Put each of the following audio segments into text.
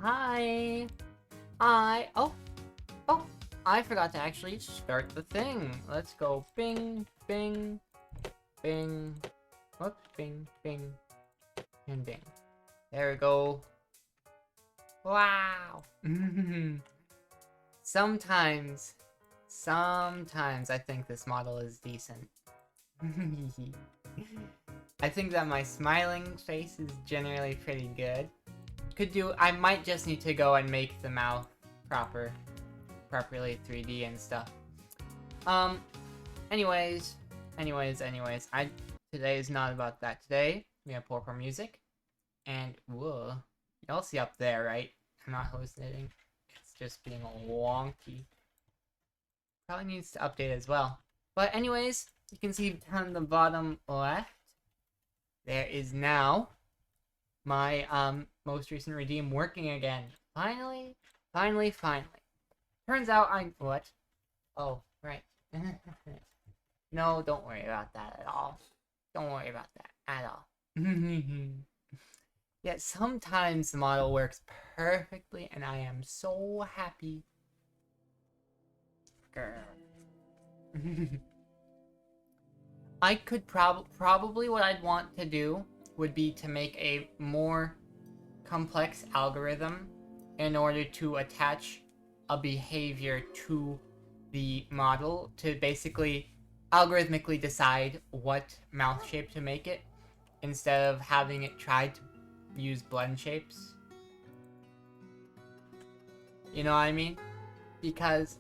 Hi. Oh, I forgot to actually start the thing. Let's go bing, bing, bing. Whoops, bing, bing, and bing. There we go. Wow. Sometimes, sometimes I think this model is decent. I think that my smiling face is generally pretty good. I might just need to go and make the mouth properly 3D and stuff. Um, anyways, today is not about that. Today, we have Porpoise music, and whoa, y'all see up there, right? I'm not hallucinating. It's just being wonky. Probably needs to update as well. But anyways, you can see on the bottom left, there is now my most recent redeem working again. Finally. Turns out what? Oh, right. No, don't worry about that at all. Don't worry about that at all. Yet sometimes the model works perfectly, and I am so happy. Girl. I could probably what I'd want to do would be to make a more complex algorithm in order to attach a behavior to the model to basically algorithmically decide what mouth shape to make it instead of having it try to use blend shapes. You know what I mean? Because,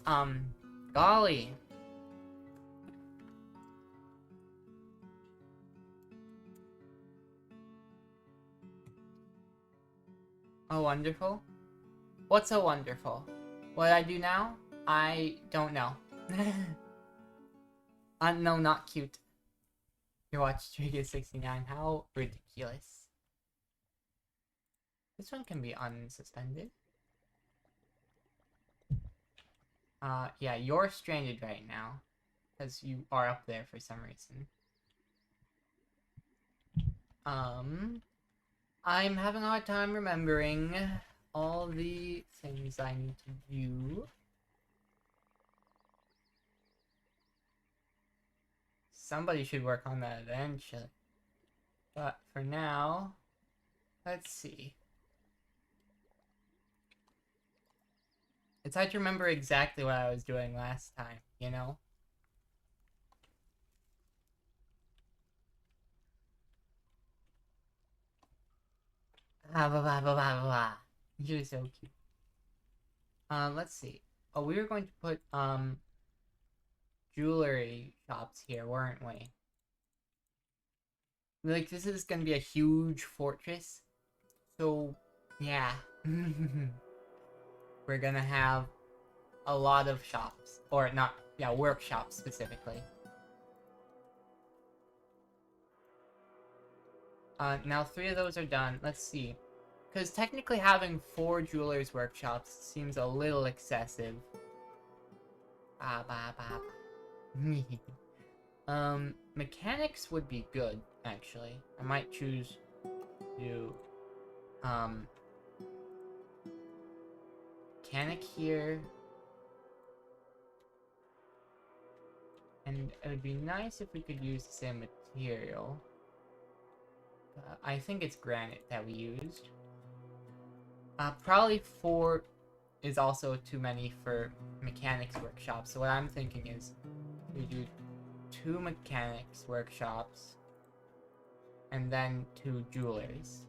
golly. Oh, wonderful. What's so wonderful? What I do now? I don't know. No, not cute. You watch Trigger 69. How ridiculous. This one can be unsuspended. Yeah, you're stranded right now. Because you are up there for some reason. I'm having a hard time remembering all the things I need to do. Somebody should work on that eventually. But for now, let's see. It's hard to remember exactly what I was doing last time, you know? Blah, blah, blah, blah, blah, blah. You're so cute. Let's see. Oh, we were going to put, jewelry shops here, weren't we? Like, this is gonna be a huge fortress. So, yeah. We're gonna have a lot of shops. Or not, yeah, workshops specifically. Now 3 of those are done. Let's see. Because technically having 4 jewelers' workshops seems a little excessive. Mechanics would be good, actually. I might choose to, mechanic here. And it would be nice if we could use the same material. I think it's granite that we used. Probably 4 is also too many for mechanics workshops. So what I'm thinking is we do 2 mechanics workshops and then 2 jewelers.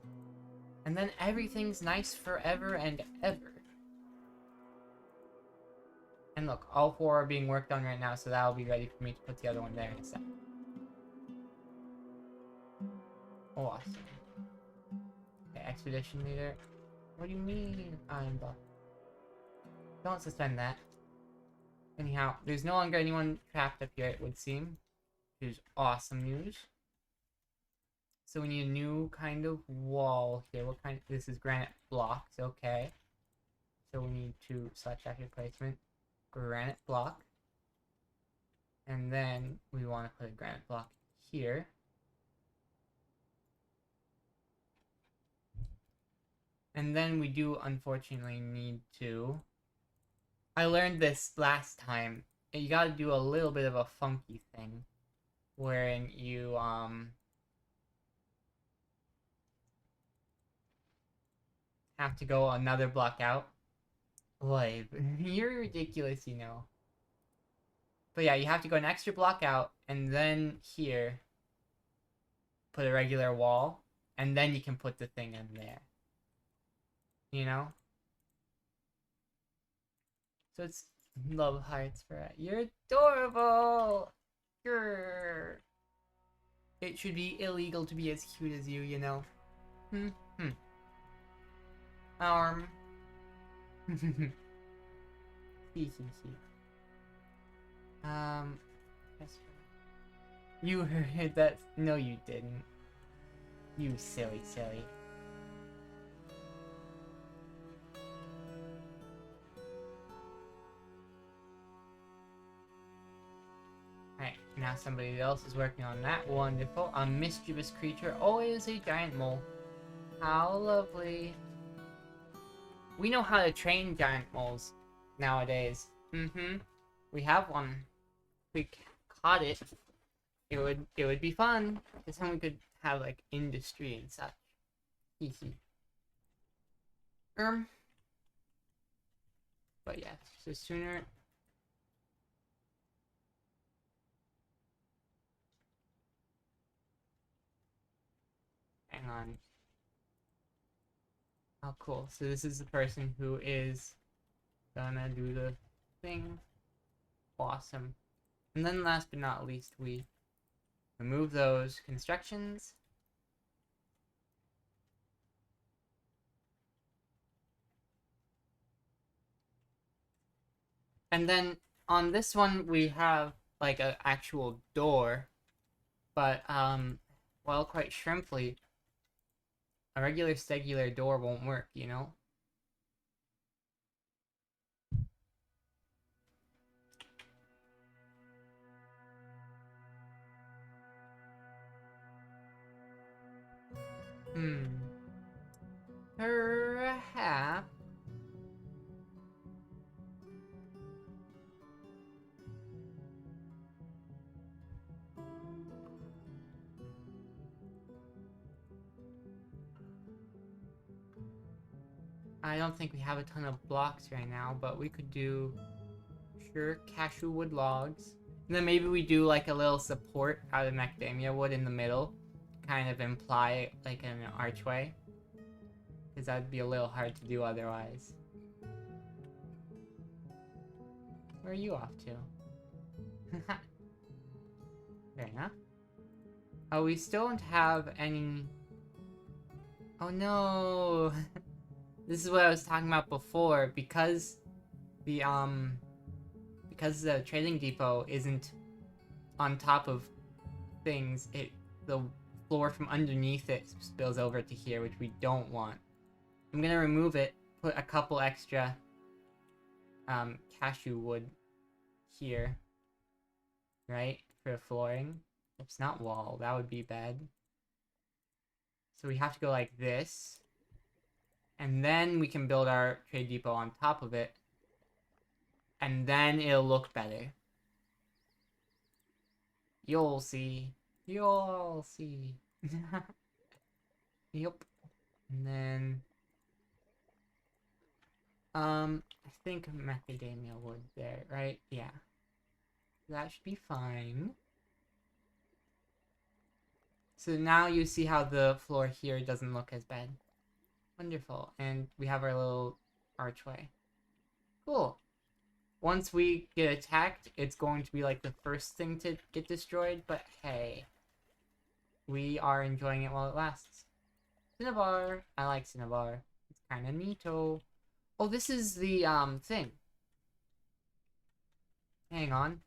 And then everything's nice forever and ever. And look, all 4 are being worked on right now, so that'll be ready for me to put the other one there in a second. Awesome. Okay, expedition leader. What do you mean I'm buff? Don't suspend that. Anyhow, there's no longer anyone trapped up here, it would seem. Which is awesome news. So we need a new kind of wall here. What kind? This is granite blocks, okay. So we need to select after placement. Granite block. And then we want to put a granite block here. And then we do unfortunately need to... I learned this last time. You gotta do a little bit of a funky thing. Wherein you, have to go another block out. Boy, you're ridiculous, you know. But yeah, you have to go an extra block out, and then here, put a regular wall, and then you can put the thing in there. You know? So it's love hearts for it. You're adorable! Grr. It should be illegal to be as cute as you know? Arm. You heard that? No, you didn't. You silly. Alright, now somebody else is working on that. Wonderful. A mischievous creature, always a giant mole. How lovely. We know how to train giant moles nowadays. We have one. If we caught it, it would be fun. Because then we could have like industry and such. But yeah, so sooner. Hang on. Oh, cool. So this is the person who is gonna do the thing. Awesome. And then last but not least, we remove those constructions. And then on this one, we have like an actual door. But, well, quite shrimply, a regular stegular door won't work, you know? Perhaps. I don't think we have a ton of blocks right now, but we could do, sure, cashew wood logs. And then maybe we do like a little support out of macadamia wood in the middle. Kind of imply like an archway. Because that'd be a little hard to do otherwise. Where are you off to? Fair enough. Oh, we still don't have any... Oh no! This is what I was talking about before. Because the trading depot isn't on top of things, the floor from underneath it spills over to here, which we don't want. I'm gonna remove it, put a couple extra cashew wood here, right, for flooring. It's not wall, that would be bad. So we have to go like this, and then we can build our trade depot on top of it, and then it'll look better. You'll see. You'll see. Yep. And then I think macadamia wood there, right? Yeah. That should be fine. So now you see how the floor here doesn't look as bad. Wonderful. And we have our little archway. Cool. Once we get attacked, it's going to be like the first thing to get destroyed, but hey. We are enjoying it while it lasts. Cinnabar. I like Cinnabar. It's kinda neato. Oh, this is the, thing. Hang on.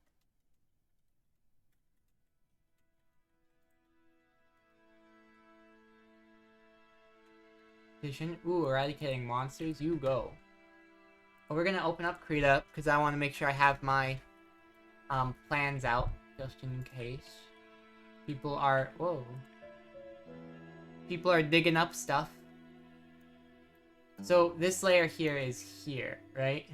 Ooh, eradicating monsters. You go. Well, we're gonna open up Krita, because I want to make sure I have my, plans out, just in case. People are... Whoa. People are digging up stuff. So this layer here is here, right?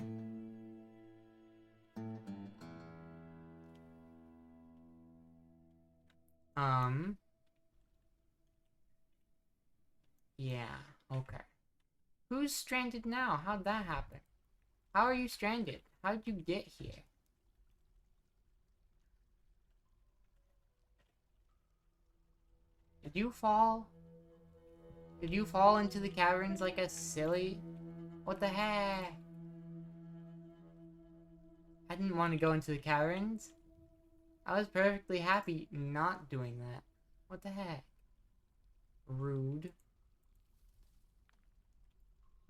Yeah, okay. Who's stranded now? How'd that happen? How are you stranded? How did you get here? Did you fall? Did you fall into the caverns like a silly? What the heck? I didn't want to go into the caverns. I was perfectly happy not doing that. What the heck? Rude.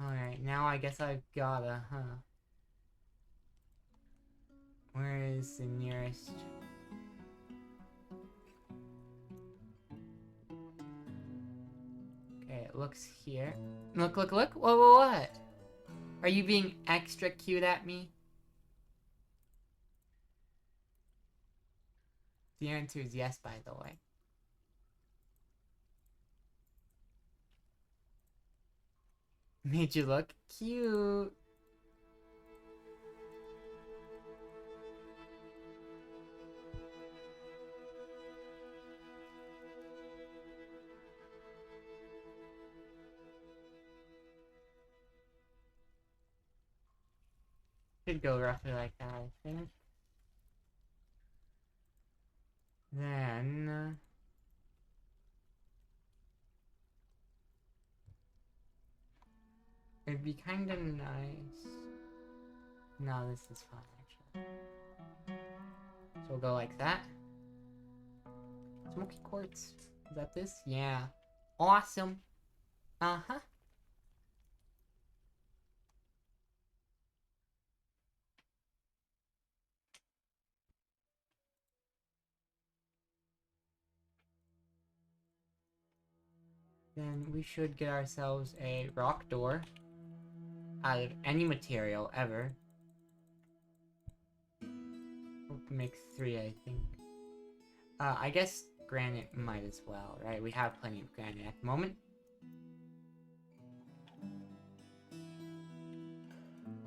Alright, now I guess I've gotta, huh? Where is the nearest? Okay, it looks here. Look, look, look! What? Are you being extra cute at me? The answer is yes, by the way. Made you look cute. Could go roughly like that, I think. Then... it'd be kinda nice. No, this is fine, actually. So we'll go like that. Smoky quartz. Is that this? Yeah. Awesome. Uh-huh. Then we should get ourselves a rock door. Out of any material, ever. We'll make 3, I think. I guess granite might as well, right? We have plenty of granite at the moment.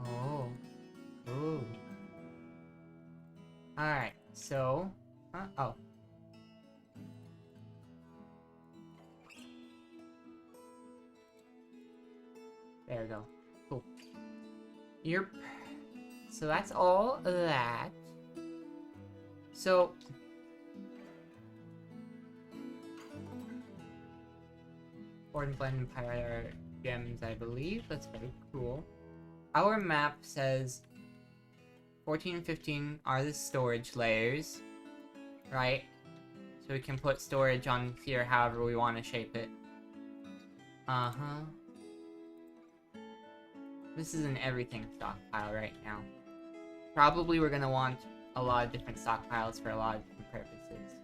Oh. Ooh. Alright, so... oh. There we go. Cool. Yep. So that's all of that. So... Ord and Blend and Pyrite are gems, I believe. That's very cool. Our map says 14 and 15 are the storage layers, right? So we can put storage on here however we want to shape it. Uh-huh. This is an everything stockpile right now. Probably we're gonna want a lot of different stockpiles for a lot of different purposes.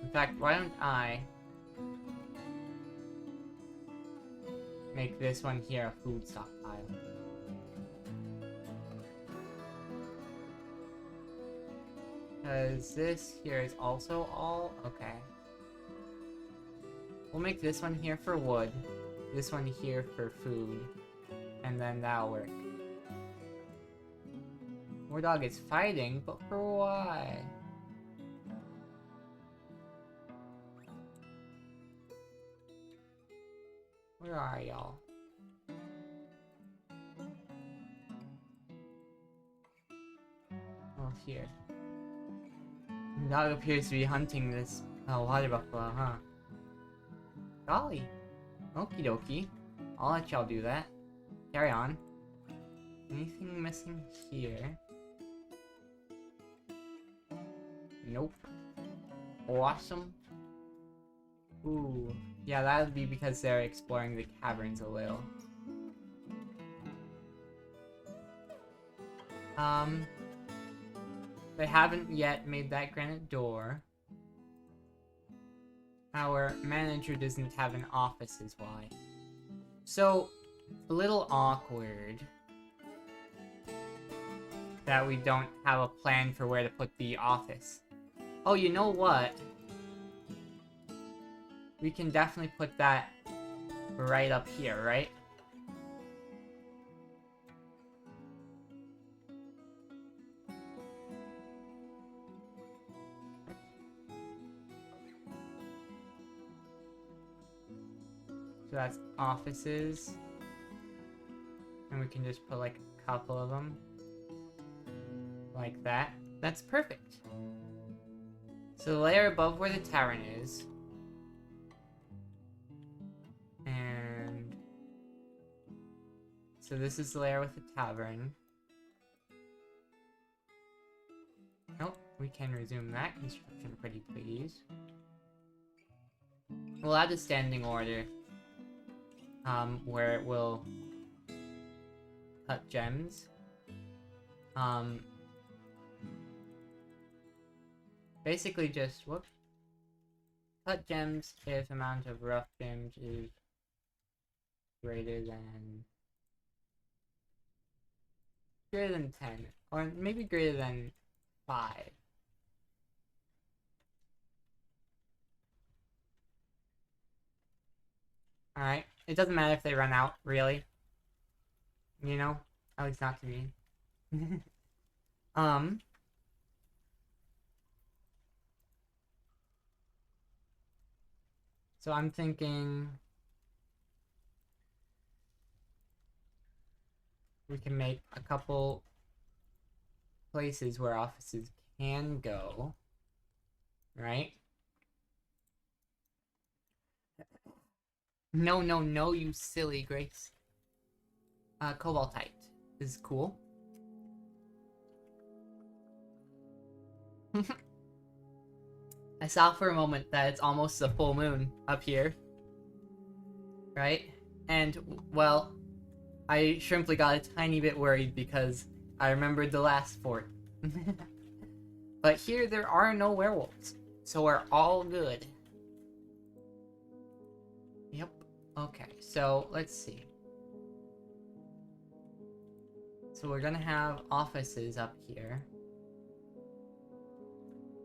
In fact, why don't I make this one here a food stockpile? Because this here is also all... okay. We'll make this one here for wood, this one here for food, and then that'll work. Mordog is fighting, but for why? Where are y'all? Oh, here. Mordog appears to be hunting this water buffalo, huh? Golly. Okie dokie. I'll let y'all do that. Carry on. Anything missing here? Nope. Awesome. Ooh. Yeah, that would be because they're exploring the caverns a little. They haven't yet made that granite door. Our manager doesn't have an office is why. So, a little awkward that we don't have a plan for where to put the office. Oh, you know what? We can definitely put that right up here, right? So that's offices. And we can just put like a couple of them. Like that. That's perfect. So the layer above where the tavern is. And so this is the layer with the tavern. Nope, we can resume that construction, pretty please. We'll add a standing order. Where it will cut gems. Basically just, whoops. Cut gems if amount of rough gems is greater than 10, or maybe greater than 5. Alright, it doesn't matter if they run out, really. You know? At least not to me. So I'm thinking we can make a couple places where offices can go, right? No, no, no, you silly Grace. Cobaltite is cool. I saw for a moment that it's almost a full moon up here. Right? And, well, I simply got a tiny bit worried because I remembered the last fort. But here there are no werewolves, so we're all good. Yep. Okay, so let's see. So we're gonna have offices up here.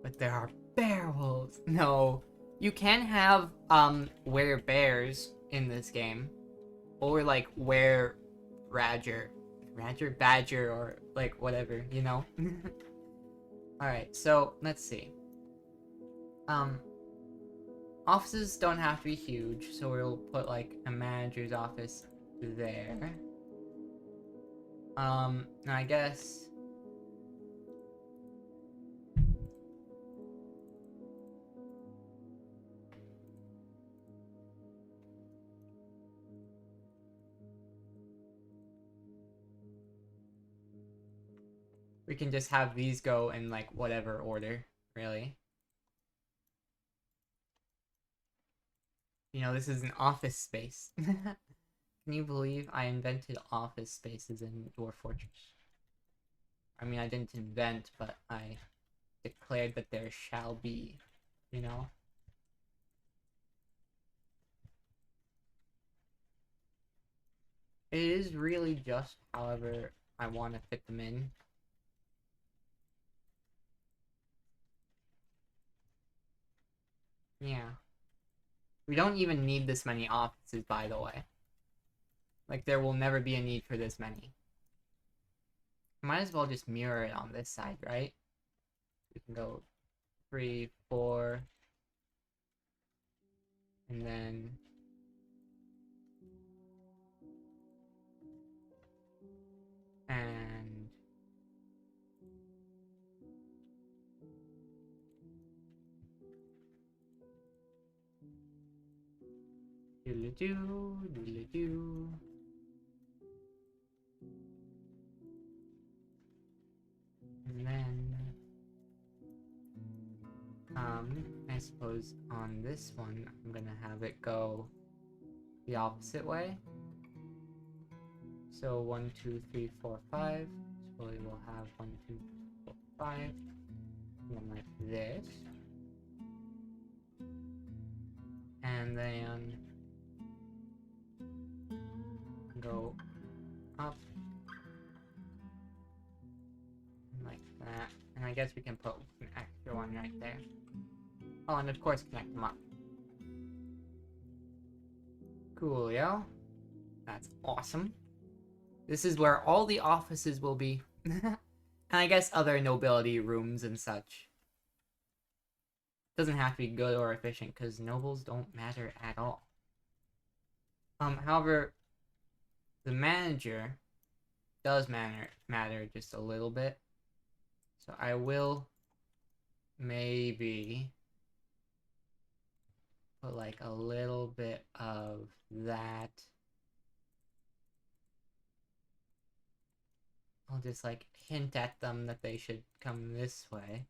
But there are werewolves. No. You can have, bears in this game. Or, like, Badger, or, like, whatever, you know? Alright, so, let's see. Offices don't have to be huge, so we'll put, like, a manager's office there. I guess... we can just have these go in, like, whatever order, really. You know, this is an office space. Can you believe I invented office spaces in Dwarf Fortress? I mean, I didn't invent, but I declared that there shall be, you know? It is really just however I want to fit them in. Yeah. We don't even need this many offices, by the way. Like, there will never be a need for this many. Might as well just mirror it on this side, right? We can go 3, 4, and then... and... doodle-doo, doodle-doo. And then... I suppose on this one, I'm gonna have it go the opposite way. So 1, 2, 3, 4, 5. So we will have 1, 2, 4, 5. And then like this. And then go up. Like that. And I guess we can put an extra one right there. Oh, and of course connect them up. Coolio. That's awesome. This is where all the offices will be. And I guess other nobility rooms and such. Doesn't have to be good or efficient, because nobles don't matter at all. However, the manager does matter just a little bit. So I will maybe put like a little bit of that. I'll just like hint at them that they should come this way.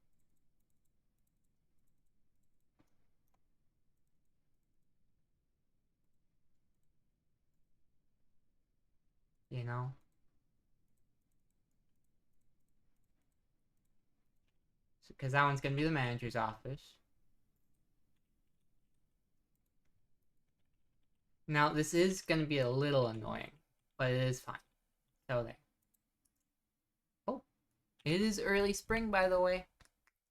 You know? Because that one's gonna be the manager's office. Now, this is gonna be a little annoying, but it is fine. So there. Oh, it is early spring, by the way.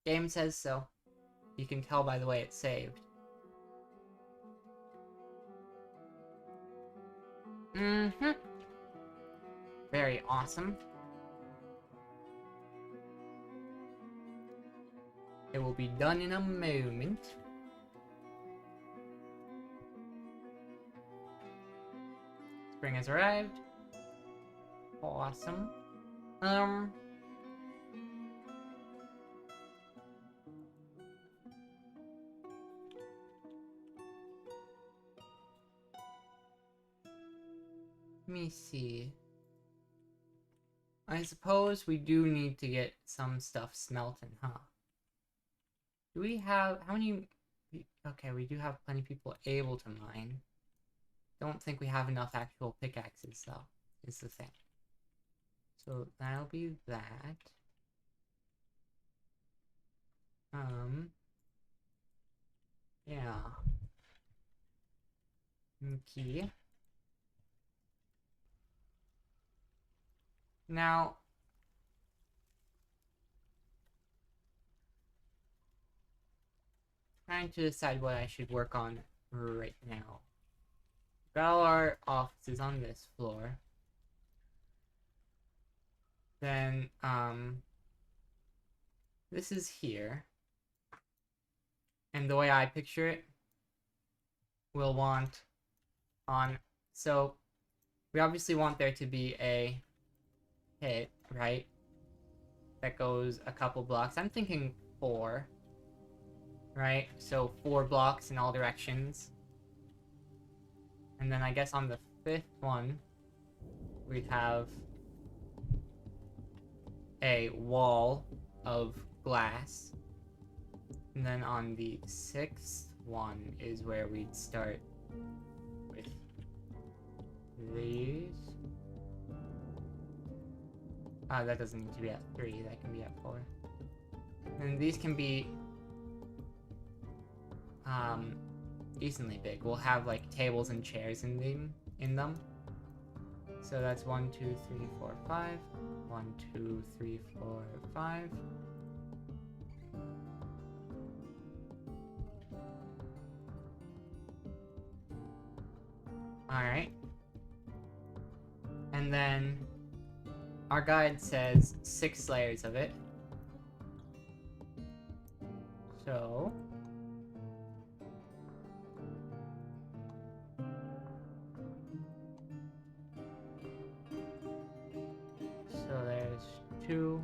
Game says so. You can tell by the way it's saved. Mm-hmm. Very awesome. It will be done in a moment. Spring has arrived. Awesome. Let me see. I suppose we do need to get some stuff smelting, huh? Do we have... how many... okay, we do have plenty of people able to mine. Don't think we have enough actual pickaxes, though, is the thing. So that'll be that. Yeah. Okay. Now... trying to decide what I should work on right now. Got all our offices on this floor. Then, this is here. And the way I picture it, we'll want on... so, we obviously want there to be a pit, right? That goes a couple blocks. I'm thinking 4. Right? So 4 blocks in all directions. And then I guess on the 5th one, we'd have a wall of glass. And then on the 6th one is where we'd start with these. That doesn't need to be at 3, that can be at 4. And these can be decently big. We'll have like tables and chairs in them. So that's 1, 2, 3, 4, 5. 1, 2, 3, 4, 5. Alright. And then our guide says 6 layers of it. So there's 2.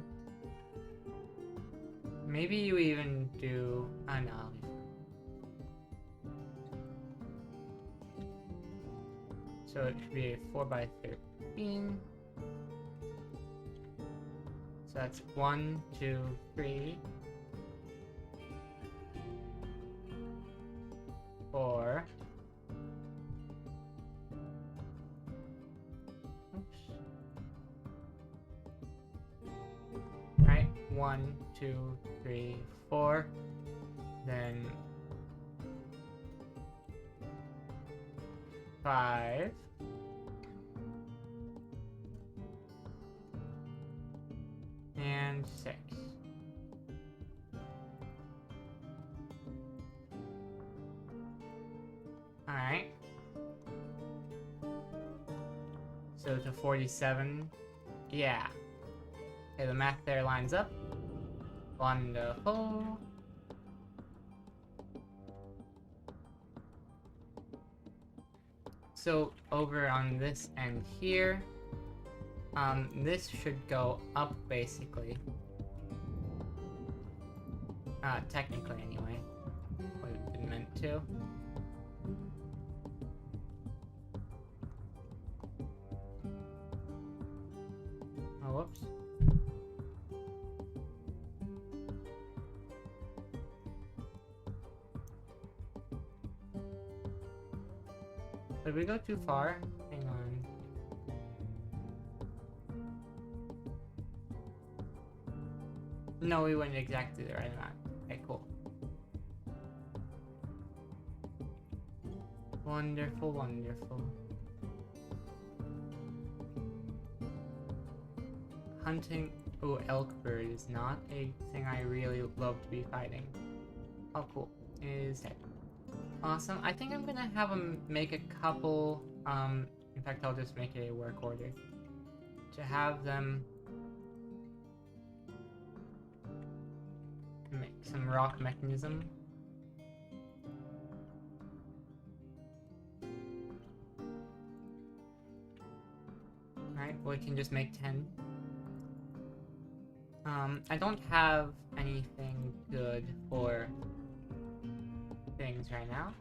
Maybe you even do... oh no. So it should be a 4 by 13. So that's 1, 2, 3, 4. Oops. Right, 1, 2, 3, 4. Then 5. And 6. Alright. So to 47. Yeah. Okay, the math there lines up. Wonderful. So over on this end here, this should go up basically. Technically anyway. Would have been meant to. Oh, whoops. Did we go too far? Hang on. No, we went exactly the right amount. Okay, cool. Wonderful, wonderful. Hunting... Oh, elk bird is not a thing I really love to be fighting. Oh, cool. Is dead. Awesome. I think I'm gonna have him make a couple, in fact, I'll just make it a work order. To have them make some rock mechanism. Alright, we can just make 10. I don't have anything good for things right now.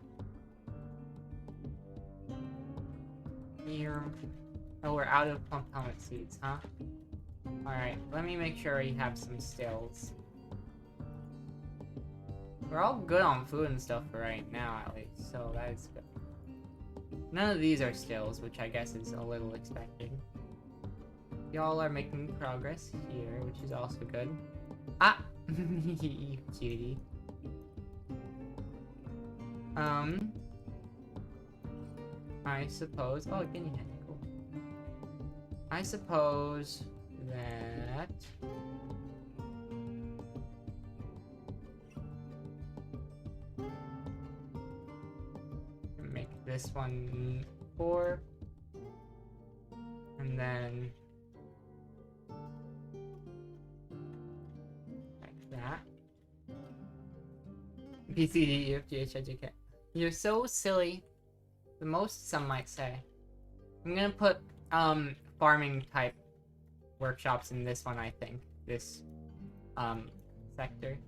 Here. Oh, we're out of plump helmet seeds, huh? Alright, let me make sure we have some stills. We're all good on food and stuff for right now, at least, so that is good. None of these are stills, which I guess is a little expected. Y'all are making progress here, which is also good. Ah! You cutie. I suppose... Oh, guinea hen, cool. I suppose that... Make this one 4. And then... like that. BCD, UFGH, educate. You're so silly. The most, some might say. I'm gonna put, farming type workshops in this one, I think. This, sector.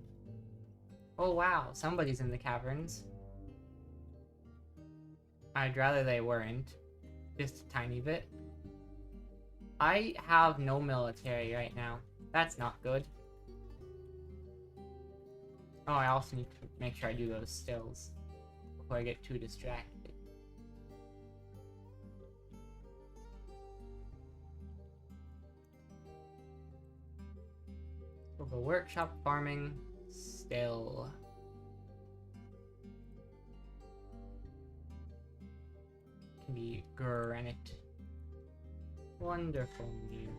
Oh wow, somebody's in the caverns. I'd rather they weren't. Just a tiny bit. I have no military right now. That's not good. Oh, I also need to make sure I do those stills before I get too distracted. So the workshop farming still. Can be granite. Wonderful news.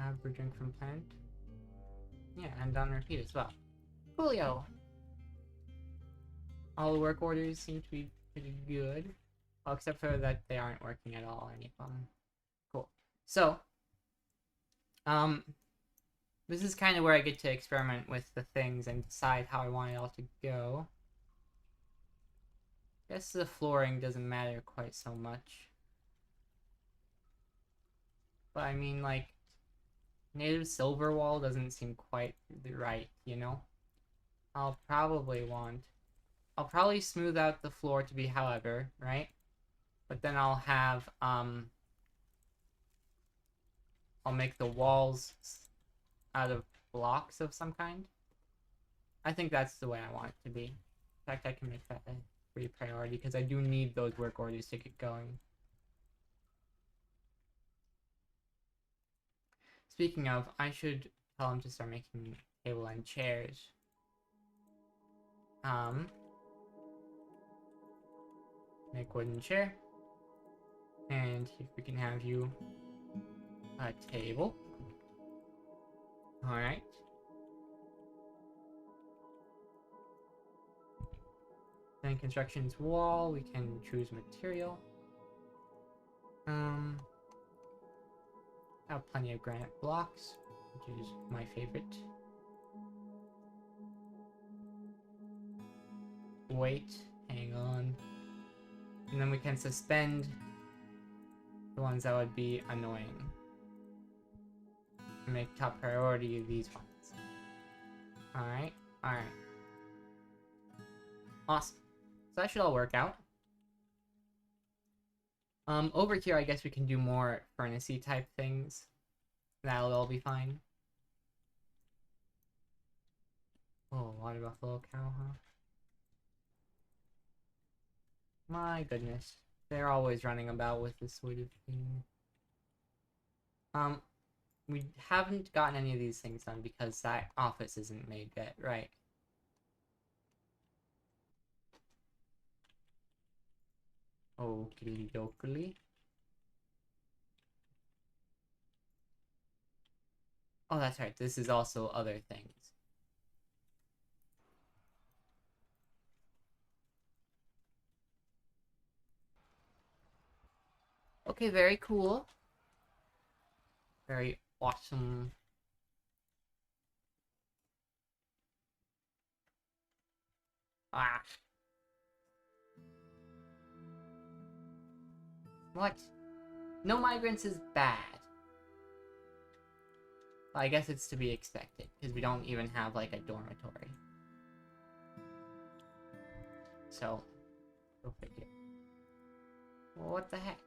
Average drink from plant. Yeah, and on repeat as well. Coolio! All the work orders seem to be pretty good. Well, except for that they aren't working at all, any of them. Cool. So, this is kind of where I get to experiment with the things and decide how I want it all to go. Guess the flooring doesn't matter quite so much. But I mean, like, native silver wall doesn't seem quite right, you know? I'll probably smooth out the floor to be however, right? But then I'll have, I'll make the walls out of blocks of some kind. I think that's the way I want it to be. In fact, I can make that a free priority because I do need those work orders to get going. Speaking of, I should tell him to start making table and chairs. Make wooden chair. And if we can have you a table. Alright. Then construction's wall, we can choose material. I have plenty of granite blocks, which is my favorite. Wait, hang on. And then we can suspend the ones that would be annoying. Make top priority of these ones. Alright, alright. Awesome. So that should all work out. Over here, I guess we can do more furnace-y type things. That'll all be fine. Oh, water buffalo cow, huh? My goodness. They're always running about with this sort of thing. We haven't gotten any of these things done because that office isn't made yet, right? Okie dokie. Oh, that's right. This is also other things. Okay, very cool. Very awesome. Ah. What? No migrants is bad. I guess it's to be expected, because we don't even have, like, a dormitory. So, go figure. Well, what the heck?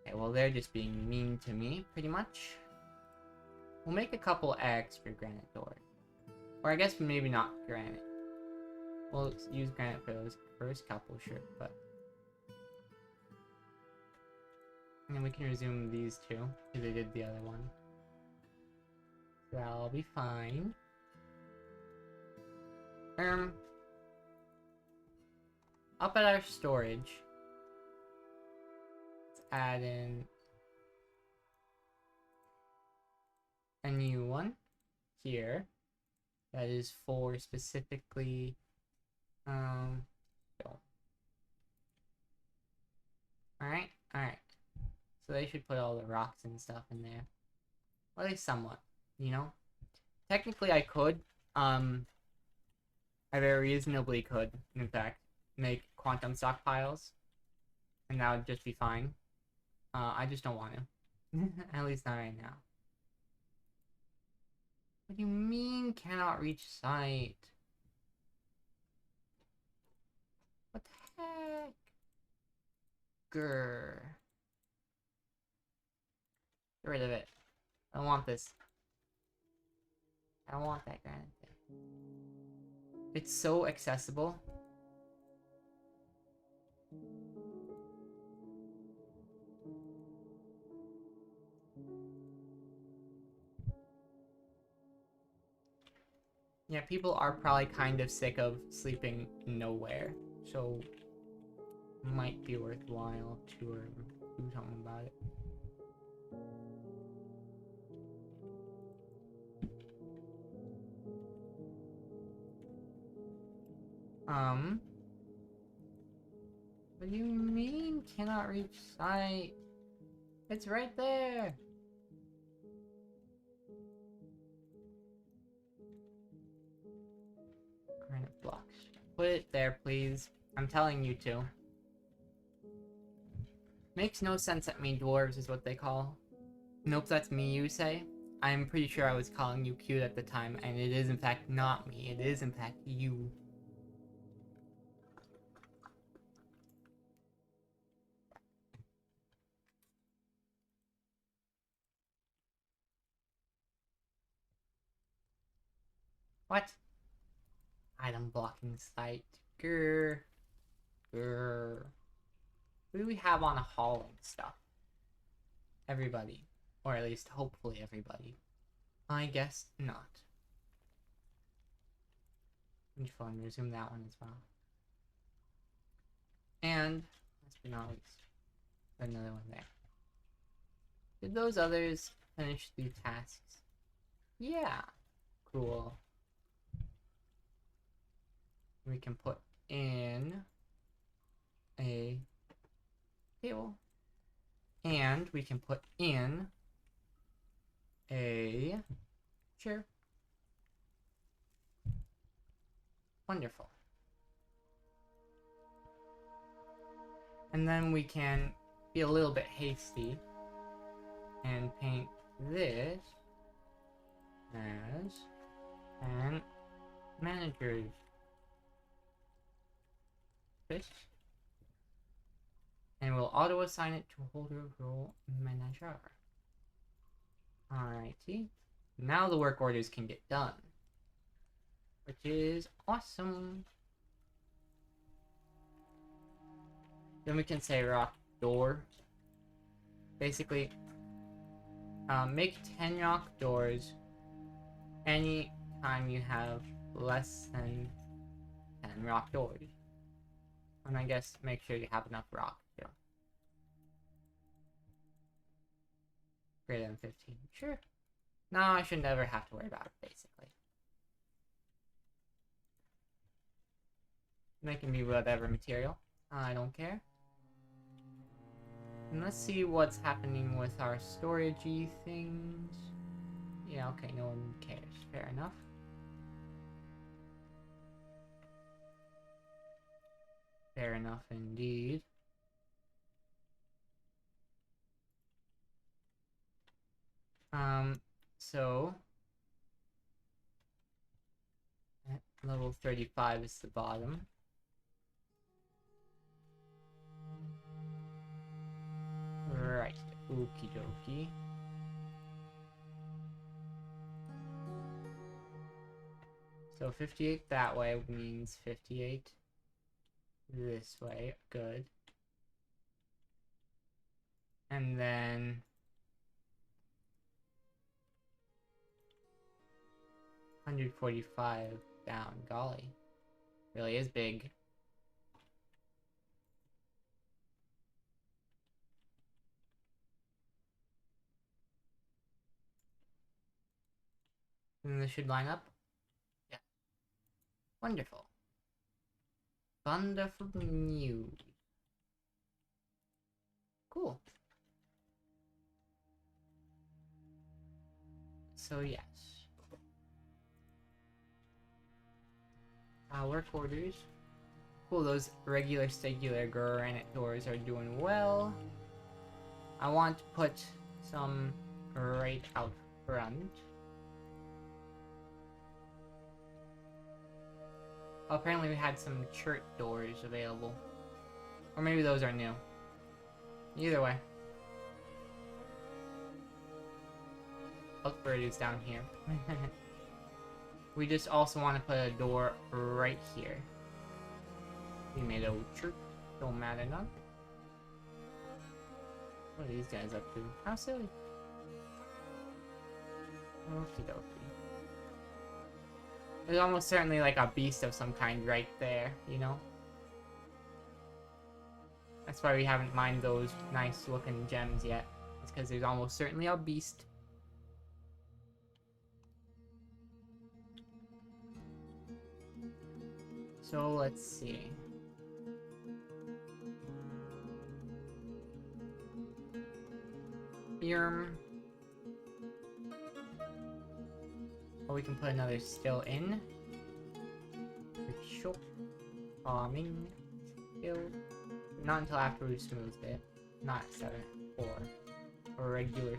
Okay, well, they're just being mean to me, pretty much. We'll make a couple extra granite doors. Or I guess maybe not granite. We'll use granite for those first couple, sure, but... And then we can resume these two, because they did the other one. So that'll be fine. Up at our storage, let's add in a new one here that is for specifically alright. So they should put all the rocks and stuff in there. Well, at least somewhat, you know? Technically I could, I very reasonably could, in fact, make quantum stockpiles. And that would just be fine. I just don't want to. At least not right now. What do you mean cannot reach site? What the heck? Grr. Get rid of it. I don't want this. I don't want that granite thing. It's so accessible. Yeah, people are probably kind of sick of sleeping nowhere, so might be worthwhile to do something about it. What do you mean cannot reach site? It's right there! Granite blocks. Put it there, please. I'm telling you to. Makes no sense that me dwarves is what they call. Nope, that's me, you say? I'm pretty sure I was calling you cute at the time, and it is in fact not me. It is in fact you. What? Item blocking site. Grr. Grr. Who do we have on hauling stuff? Everybody. Or at least, hopefully everybody. I guess not. Which one? Resume that one as well. And last but not least, another one there. Did those others finish the tasks? Yeah. Cool. We can put in a table. And we can put in a chair. Wonderful. And then we can be a little bit hasty and paint this as an manager's fish. And we'll auto-assign it to holder role manager. Alrighty. Now the work orders can get done. Which is awesome. Then we can say rock door. Basically, make 10 rock doors any time you have less than 10 rock doors. And I guess make sure you have enough rock too. Greater than 15. Sure. No, I should never have to worry about it, basically. They can be whatever material. I don't care. And let's see what's happening with our storagey things. Yeah, okay, no one cares. Fair enough. Fair enough indeed. So at level 35 is the bottom. Right, okie dokie. So 58 that way means 58 this way, good. And then 145 down, golly. Really is big. And this should line up. Yeah. Wonderful. Wonderful news. Cool. So yes. Work orders. Cool, those regular granite doors are doing well. I want to put some right out front. Oh, apparently we had some church doors available. Or maybe those are new. Either way. Look where it is down here. We just also want to put a door right here. We made a church. Don't matter none. What are these guys up to? How silly. Okie dokie. There's almost certainly like a beast of some kind right there, you know? That's why we haven't mined those nice looking gems yet. It's because there's almost certainly a beast. So let's see. Or we can put another still in. Shop. Farming. Still. Not until after we've smoothed it. Not 7, 4. Or regular.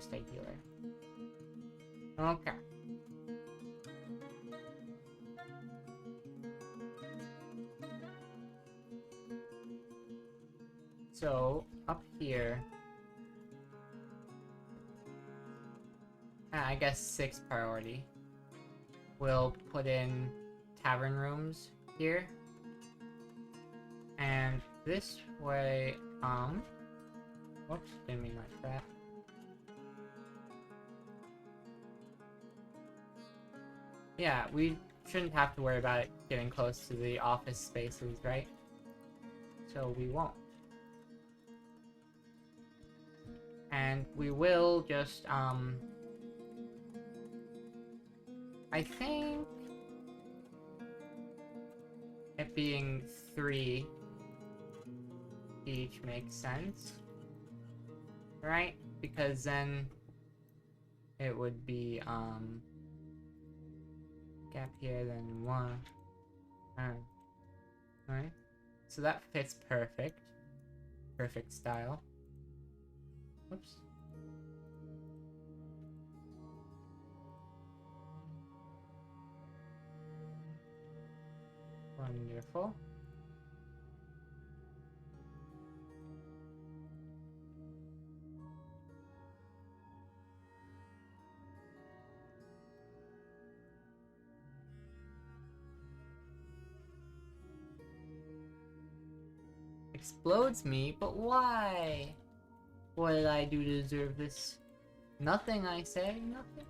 Okay. So, up here, I guess 6 priority, we'll put in tavern rooms here, and this way, whoops, didn't mean like that. Yeah, we shouldn't have to worry about it getting close to the office spaces, right? So we won't. And we will just, I think it being 3 each makes sense, right? Because then it would be, gap here, then 1, right? So that fits perfect. Perfect style. Oops. Wonderful. Explodes me, but why? What did I do to deserve this? Nothing, I say. Nothing.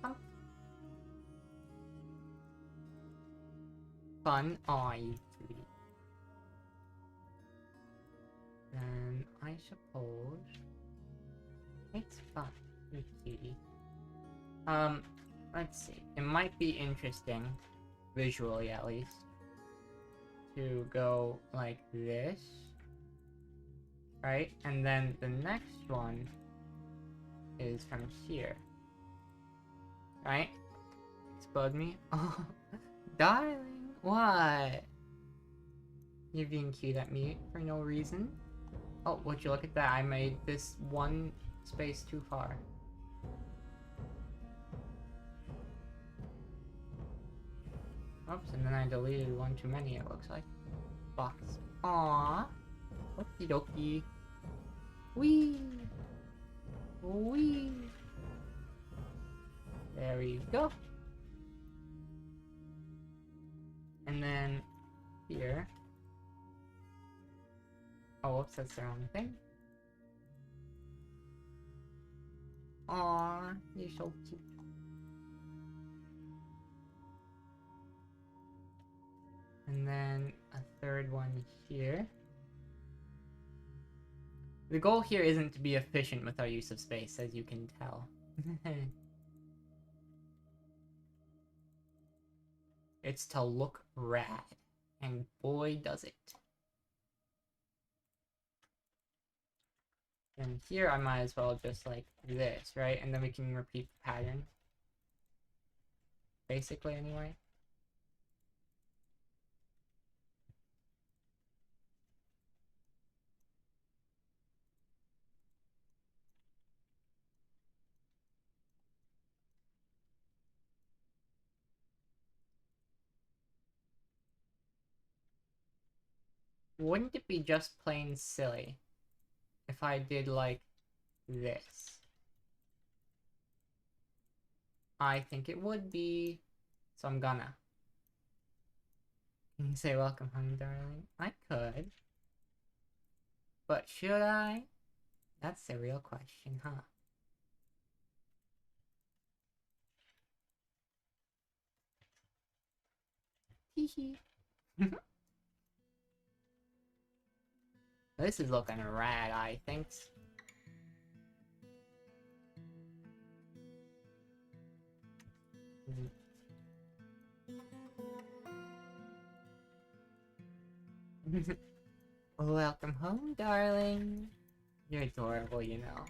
Huh? Fun. Aw, you three. Then I suppose it's fun. Let's see. Let's see. It might be interesting, visually at least, to go like this, right? And then the next one is from here, right? Explode me? Oh, darling, what? You're being cute at me for no reason. Oh, would you look at that? I made this one space too far. Oops, and then I deleted one too many, it looks like. Box. Aww. Okie dokie. Whee! Whee! There we go. And then here. Oh, whoops, that's the wrong thing. Aww, you're so cute. And then a third one here. The goal here isn't to be efficient with our use of space, as you can tell. It's to look rad. And boy, does it. And here I might as well just like this, right? And then we can repeat the pattern. Basically, anyway. Wouldn't it be just plain silly if I did like this? I think it would be, so I'm gonna. Can you say welcome home, darling? I could. But should I? That's the real question, huh? Hehe. This is looking rad, I think. Welcome home, darling. You're adorable, you know.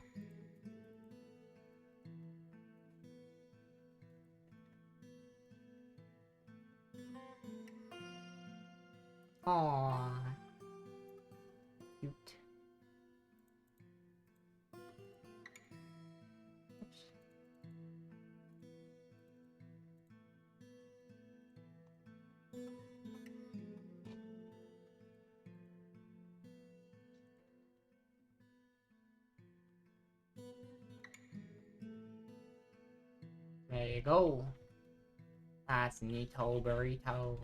Aww. Cute. Oops. There you go. That's neato burrito.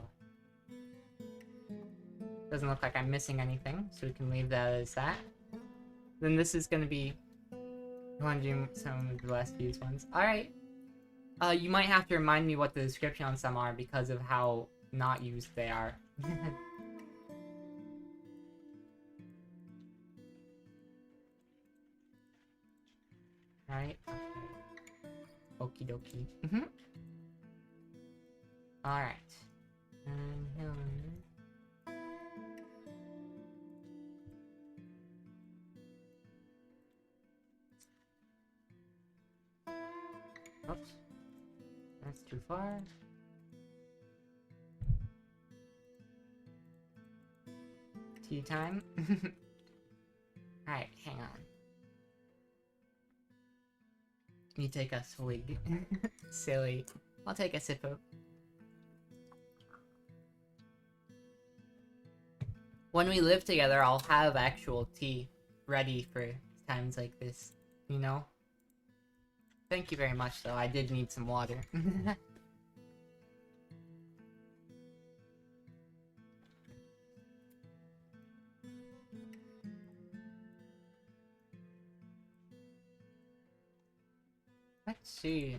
Doesn't look like I'm missing anything, so we can leave that as that. Then this is gonna be... You wanna do some of the last used ones? Alright. You might have to remind me what the description on some are because of how not used they are. Right? Okay. Okie dokie. Alright. Oops. That's too far. Tea time. Alright, hang on. You take a swig. Silly. I'll take a sip of. When we live together, I'll have actual tea ready for times like this, you know? Thank you very much, though. I did need some water. Let's see.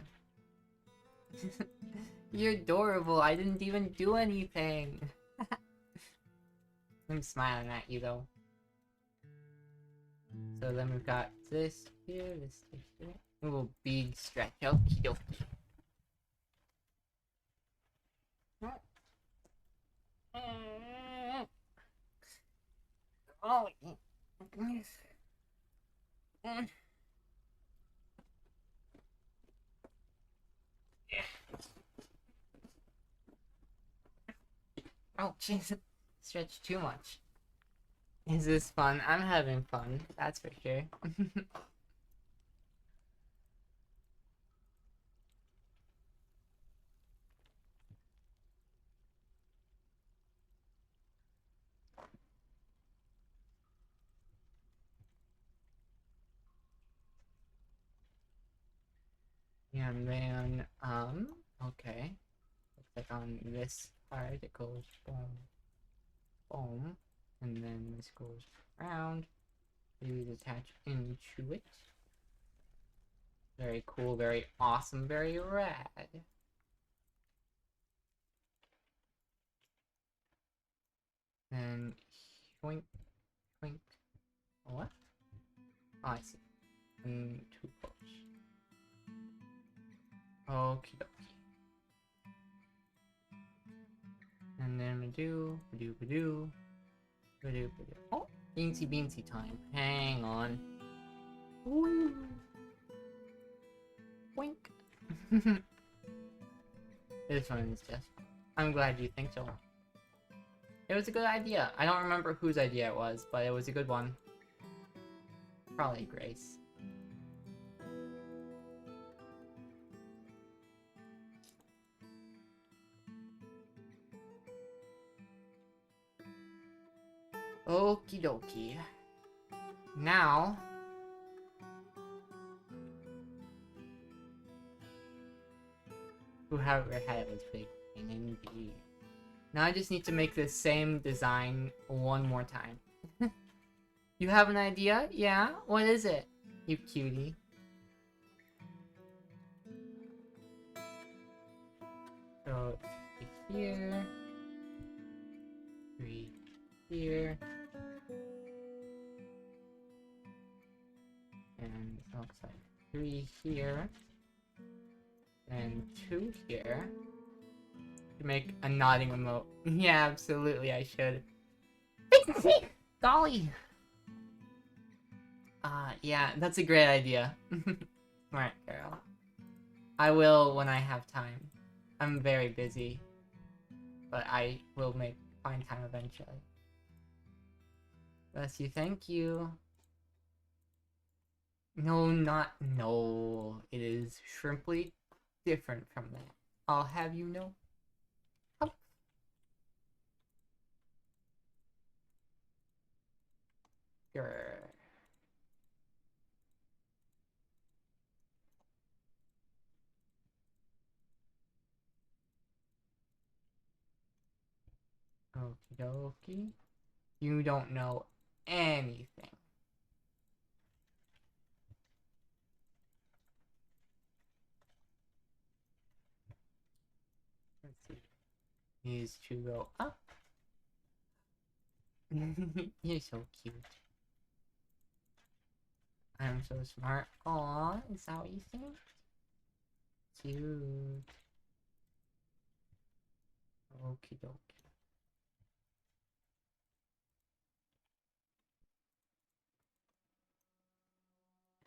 You're adorable. I didn't even do anything. I'm smiling at you, though. So then we've got this here, this here. A little bead stretch. Okie dokie. Oh. Oh, jeez. Stretch too much. Is this fun? I'm having fun, that's for sure. And then, okay. Looks like on this part it goes boom, boom, and then this goes around. These attach into it. Very cool, very awesome, very rad. And yoink, yoink. What? Oh, I see. And two push. Okie dokie. And then Badoo, Badoo, Badoo, Badoo, Badoo. Oh, Beansy Beansy time. Hang on. Woo. Wink. This one is just. I'm glad you think so. It was a good idea. I don't remember whose idea it was, but it was a good one. Probably Grace. Okie dokie. Now. Whoever had it was big. Indeed. Now I just need to make the same design one more time. You have an idea? Yeah? What is it? You cutie. So, 3 here. 3 here. And it looks like 3 here. And 2 here. To make a nodding remote. Yeah, absolutely, I should. Golly! Yeah, that's a great idea. Smart girl. I will when I have time. I'm very busy. But I will find time eventually. Bless you, thank you. No, no. It is shrimply different from that. I'll have you know. Oh. Grr. Okie dokie. You don't know anything. Let's see. These two go up. You're so cute. I'm so smart. Aw, is that what you think? Cute. Okie dokie.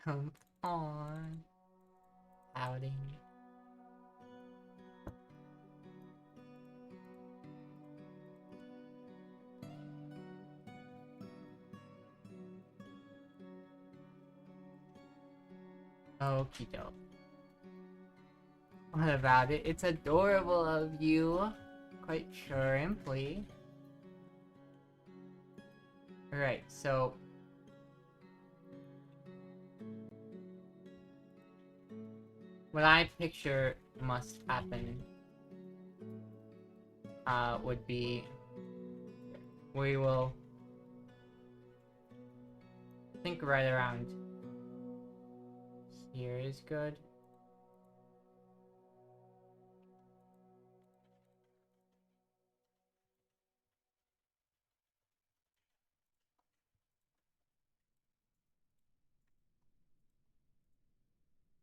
Come on. Howdy. Okie doke. What about it? It's adorable of you. Quite shrimply. Alright, so... what I picture must happen would be we will think right around here is good.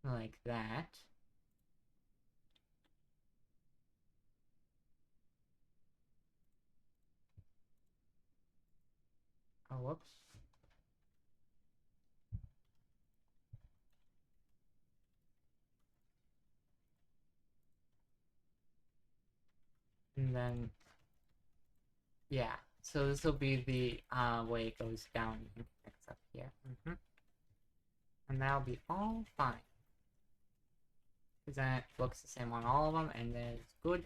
Like that. Oh, whoops. And then, yeah. So this will be the way it goes down and connects up here. And that'll be all fine. Because then it looks the same on all of them, and then it's good.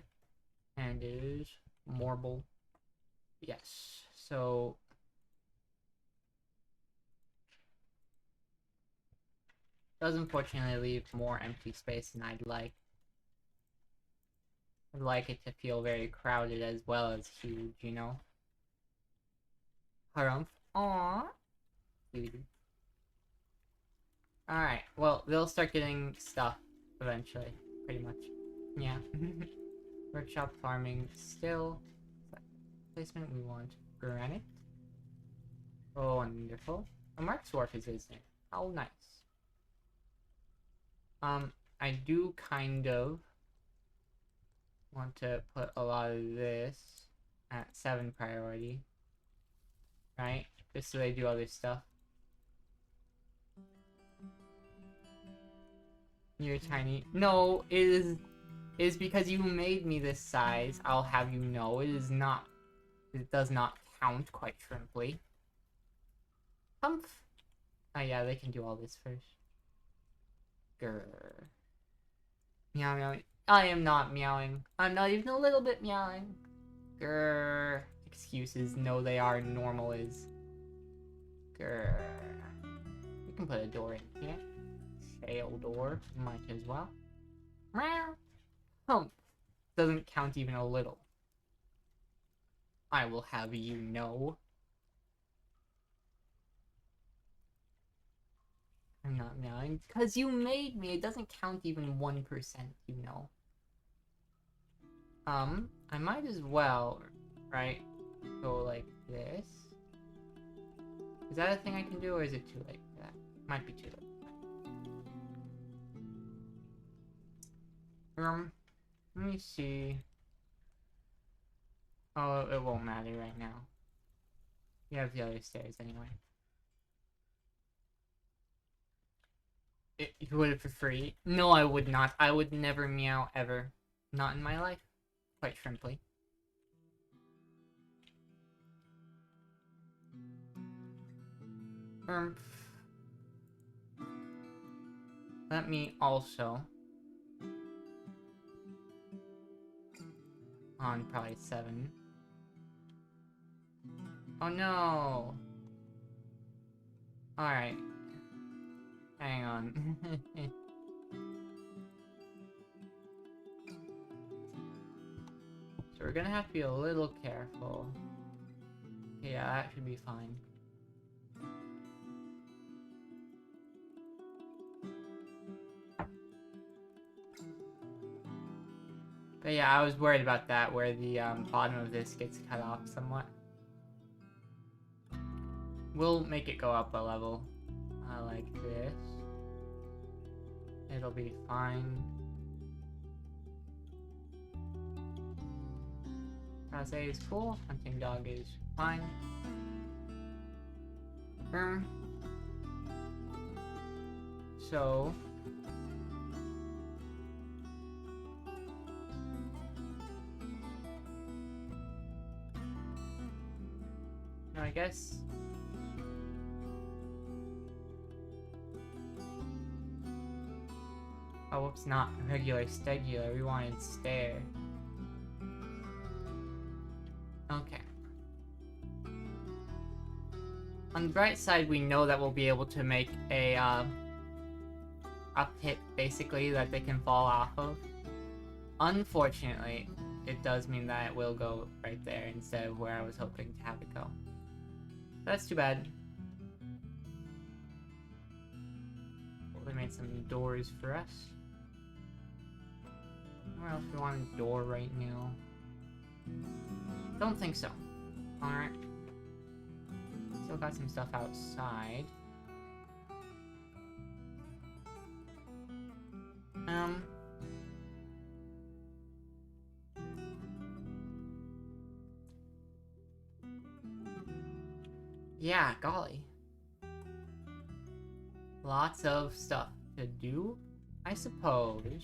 And it is marble. Yes. So does unfortunately leave more empty space than I'd like. I'd like it to feel very crowded as well as huge, you know? Harumph. Aww. Cutie. Alright, well, they'll start getting stuff eventually. Pretty much. Yeah. Workshop farming still. Placement we want granite. Oh, wonderful. A Mark's Wharf is visiting. How nice. I do kind of want to put a lot of this at 7 priority. Right? Just so they do other stuff. You're tiny. No, it is because you made me this size. I'll have you know it is not. It does not count, quite shrimply. Humph. Oh yeah, they can do all this first. Grrr. Meow meow. I am not meowing. I'm not even a little bit meowing. Grrr. Excuses. No, they are. Normal is. Grrr. You can put a door in here. Shale door. Might as well. Meow. Humph. Doesn't count even a little. I will have you know. I'm not meowing. Because you made me. It doesn't count even 1%, you know. I might as well, right, go like this. Is that a thing I can do, or is it too late for that? Might be too late. Let me see. Oh, it won't matter right now. You have the other stairs anyway. You would it for free? No, I would not. I would never meow ever. Not in my life. Quite shrimply. Let me also on probably 7. Oh no! Alright. Hang on. So we're gonna have to be a little careful. Yeah, that should be fine. But yeah, I was worried about that, where the bottom of this gets cut off somewhat. We'll make it go up a level. like this. It'll be fine. Rose is cool. Hunting dog is fine. So now I guess oh, whoops, not regular, stegular. We wanted stare. Okay. On the bright side, we know that we'll be able to make a pit, basically, that they can fall off of. Unfortunately, it does mean that it will go right there instead of where I was hoping to have it go. That's too bad. Well, they made some doors for us. Where else do we want a door right now? Don't think so. Alright. Still got some stuff outside. Yeah, golly. Lots of stuff to do, I suppose.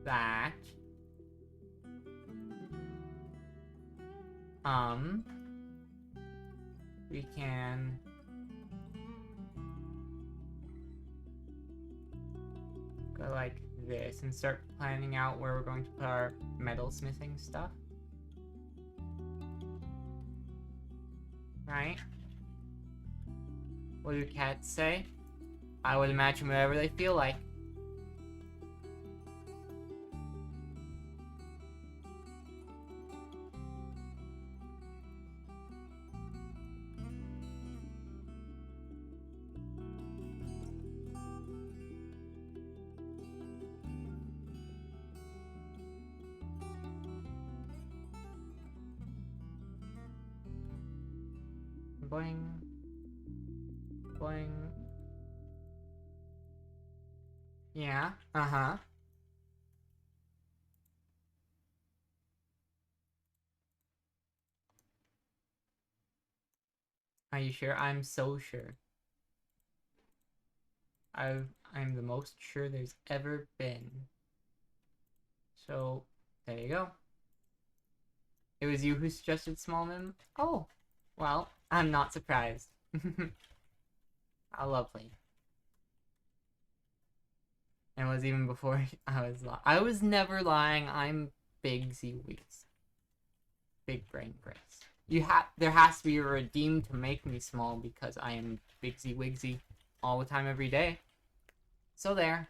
That. We can go like this and start planning out where we're going to put our metalsmithing stuff. Right? What do cats say? I would imagine whatever they feel like. Boing. Boing. Yeah, uh-huh. Are you sure? I'm so sure. I'm the most sure there's ever been. So, there you go. It was you who suggested small mim? Oh, well, I'm not surprised. How lovely. And it was even before I was never lying. I'm Bigsy Weeks. Big brain Chris. There has to be a redeem to make me small because I am Bigsy Wigsy all the time every day. So there.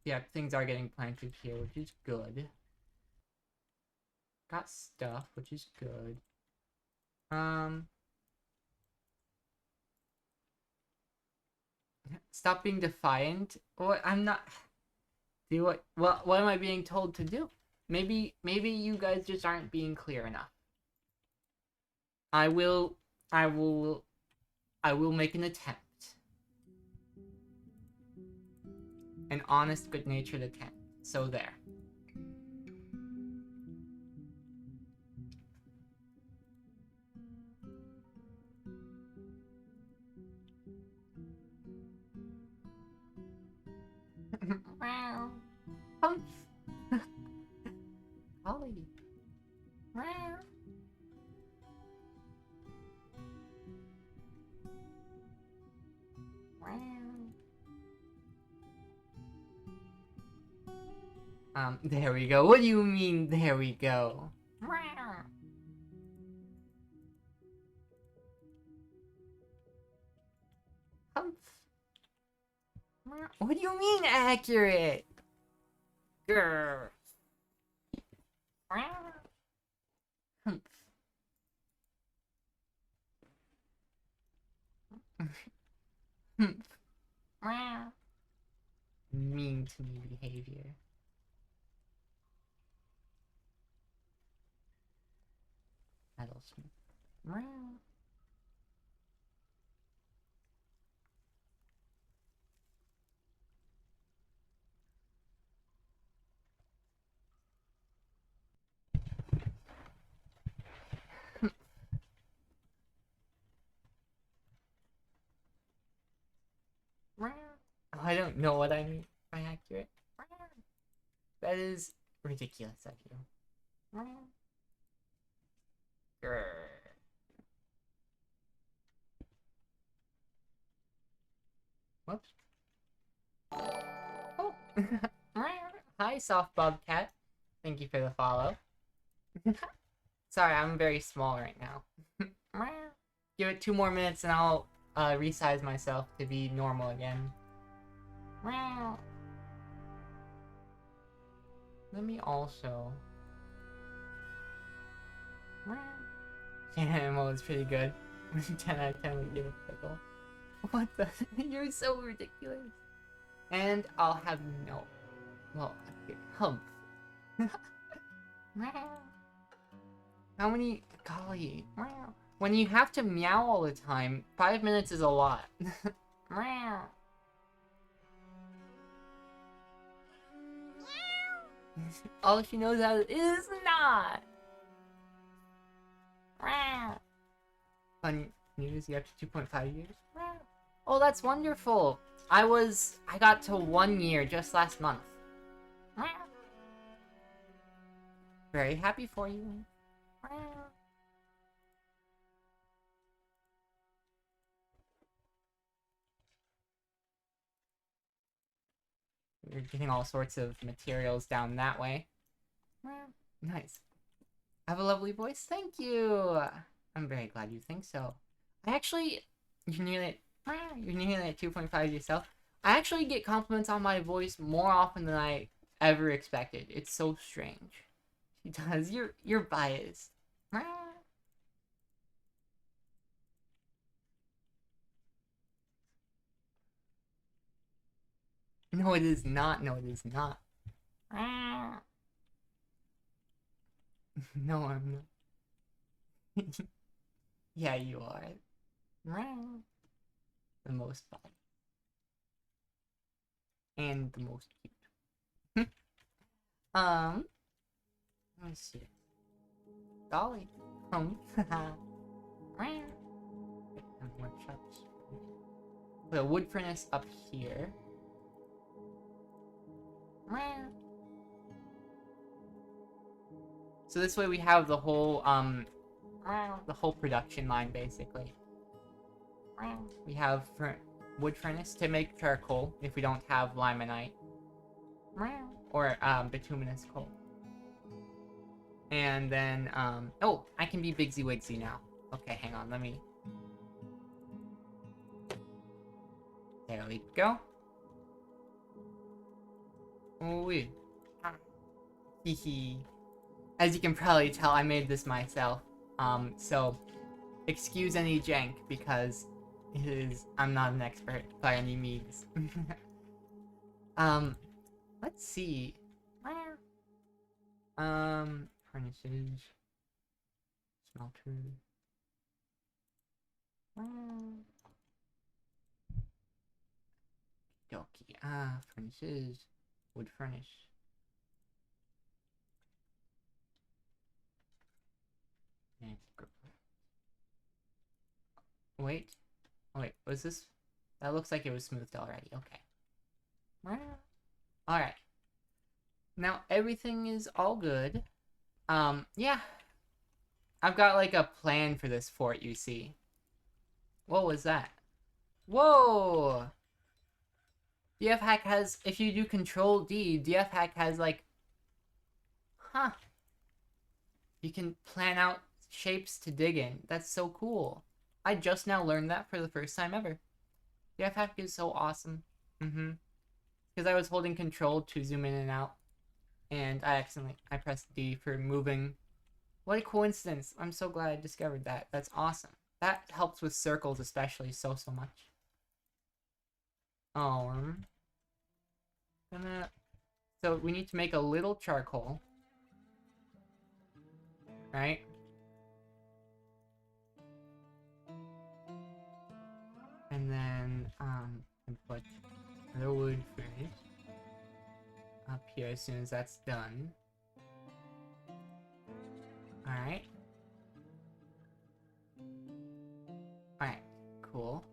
Yeah, things are getting planted here, which is good. Got stuff, which is good. Stop being defiant. What? I'm not. Do what? What am I being told to do? Maybe you guys just aren't being clear enough. I will make an attempt. An honest, good-natured attempt. So there. Wow. Humph. Holly. Wow. There we go. What do you mean, there we go? Humph. What do you mean, accurate? Grr. Humph. Humph. Mean to me behavior. Addleston. Meow. I don't know what I mean by accurate. That is ridiculous of you. Grr. Whoops. Oh. Hi, Soft Bobcat. Thank you for the follow. Sorry, I'm very small right now. Give it 2 more minutes and I'll resize myself to be normal again. Let me also... Animal is pretty good. 10 out of 10 would give a pickle. What the? You're so ridiculous. And I'll have no... Well, hump. How many... Golly. When you have to meow all the time, 5 minutes is a lot. All she knows how to is not. Fun news, you have to 2.5 years. Oh, that's wonderful. I got to 1 year just last month. Very happy for you. We're getting all sorts of materials down that way. Nice. I have a lovely voice. Thank you. I'm very glad you think so. You're nearly at 2.5 yourself. I actually get compliments on my voice more often than I ever expected. It's so strange. She does. You're biased. No, it is not. No, it is not. No, I'm not. Yeah, you are. The most fun. And the most cute. Let's see. Golly. Workshops. Put a wood furnace up here. So this way we have the whole production line basically. We have wood furnace to make charcoal if we don't have limonite or bituminous coal. And then oh, I can be Bigsy Wigsy now. Okay, hang on, let me. There we go. Oh, Hehe. As you can probably tell, I made this myself. So excuse any jank because I'm not an expert by any means. Let's see. Furnaces. Smelter. Doki. Furnaces. Wood furnace. Wait. Oh, wait, was this? That looks like it was smoothed already. Okay. Alright. Now, everything is all good. Yeah. I've got, like, a plan for this fort, you see. What was that? Whoa! DF Hack has, if you do Control D, DF Hack has, like... Huh. You can plan out shapes to dig in. That's so cool. I just now learned that for the first time ever. DF Hack is so awesome. Because I was holding Control to zoom in and out. And I pressed D for moving. What a coincidence. I'm so glad I discovered that. That's awesome. That helps with circles especially so much. So we need to make a little charcoal. Right? put the wood first up here as soon as that's done. Alright. Alright, cool.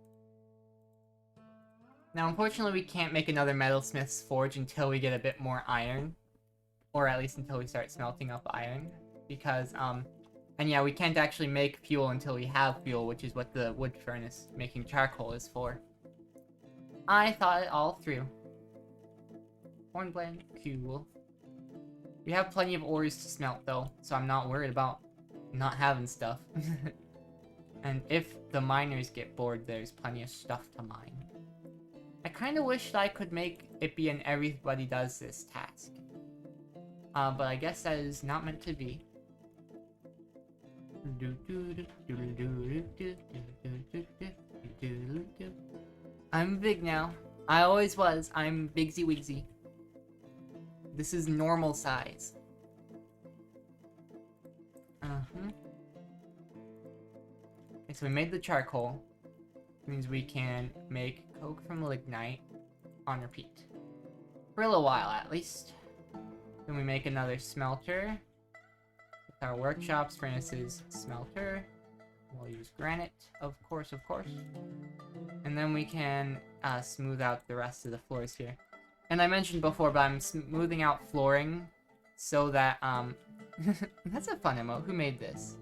Now, unfortunately, we can't make another metalsmith's forge until we get a bit more iron. Or at least until we start smelting up iron. Because, and yeah, we can't actually make fuel until we have fuel, which is what the wood furnace making charcoal is for. I thought it all through. Hornblende, cool. We have plenty of ores to smelt, though, so I'm not worried about not having stuff. And if the miners get bored, there's plenty of stuff to mine. I kind of wish that I could make it be an everybody does this task. But I guess that is not meant to be. I'm big now. I always was. I'm Bigsy Wigsy. This is normal size. Okay, so we made the charcoal. Which means we can make coke from lignite on repeat. For a little while, at least. Then we make another smelter. With our workshops, furnaces, smelter. We'll use granite, of course. And then we can smooth out the rest of the floors here. And I mentioned before, but I'm smoothing out flooring so that, that's a fun emote. Who made this?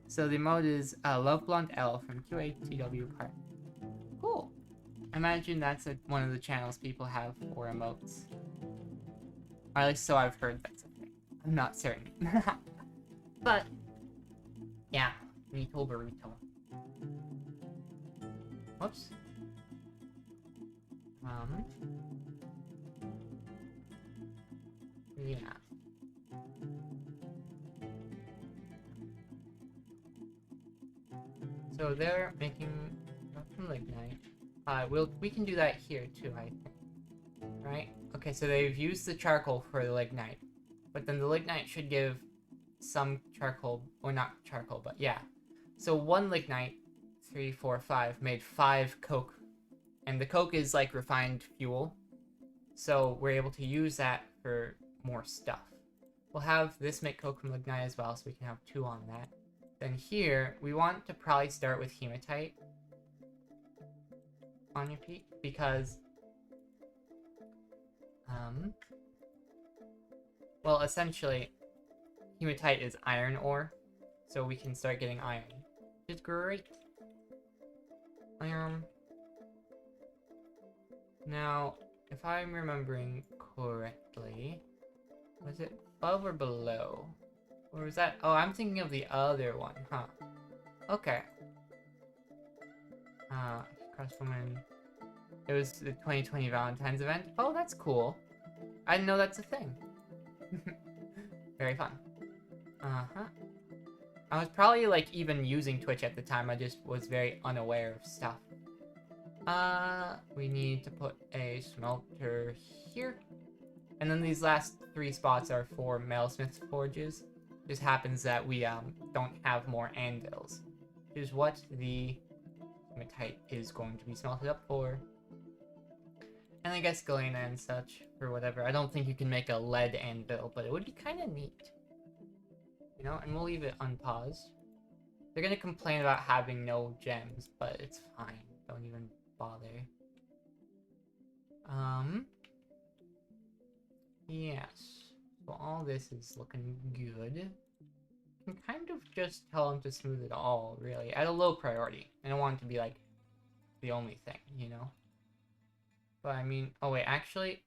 So the emote is Love Blonde L from QATW Park. Cool. I imagine that's one of the channels people have for emotes. Or at least so I've heard that's a thing. I'm not certain. But, yeah. Burrito burrito. Whoops. Yeah. So they're making some lignite. We can do that here too, I think. Right? Okay, so they've used the charcoal for the lignite. But then the lignite should give some charcoal, or not charcoal, but yeah. So 1 lignite, 3, 4, 5, made 5 coke. And the coke is like refined fuel. So we're able to use that for more stuff. We'll have this make coke from lignite as well, so we can have 2 on that. Then here, we want to probably start with hematite on repeat, because well, essentially, hematite is iron ore, so we can start getting iron, which is great. Now, if I'm remembering correctly, was it above or below? Or was that? Oh, I'm thinking of the other one, huh? Okay. Crosswoman. It was the 2020 Valentine's event. Oh, that's cool. I didn't know that's a thing. Very fun. I was probably like even using Twitch at the time. I just was very unaware of stuff. We need to put a smelter here. And then these last 3 spots are for metalsmith's forges. Just happens that we don't have more anvils, which is what the hematite is going to be smelted up for. And I guess galena and such for whatever. I don't think you can make a lead anvil, but it would be kind of neat. You know, and we'll leave it unpaused. They're gonna complain about having no gems, but it's fine. Don't even bother. Yes. So all this is looking good. I can kind of just tell them to smooth it all, really, at a low priority. I don't want it to be, like, the only thing, you know? But, I mean... Oh, wait, actually,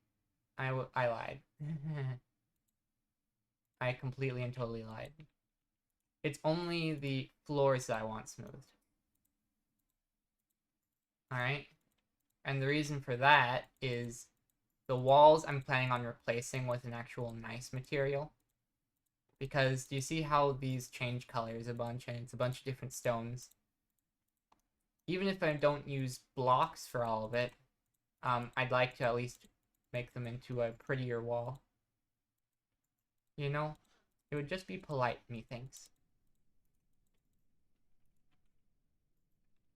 I lied. I completely and totally lied. It's only the floors that I want smoothed. Alright? And the reason for that is the walls I'm planning on replacing with an actual nice material. Because do you see how these change colors a bunch, and it's a bunch of different stones? Even if I don't use blocks for all of it, I'd like to at least make them into a prettier wall. You know? It would just be polite, methinks.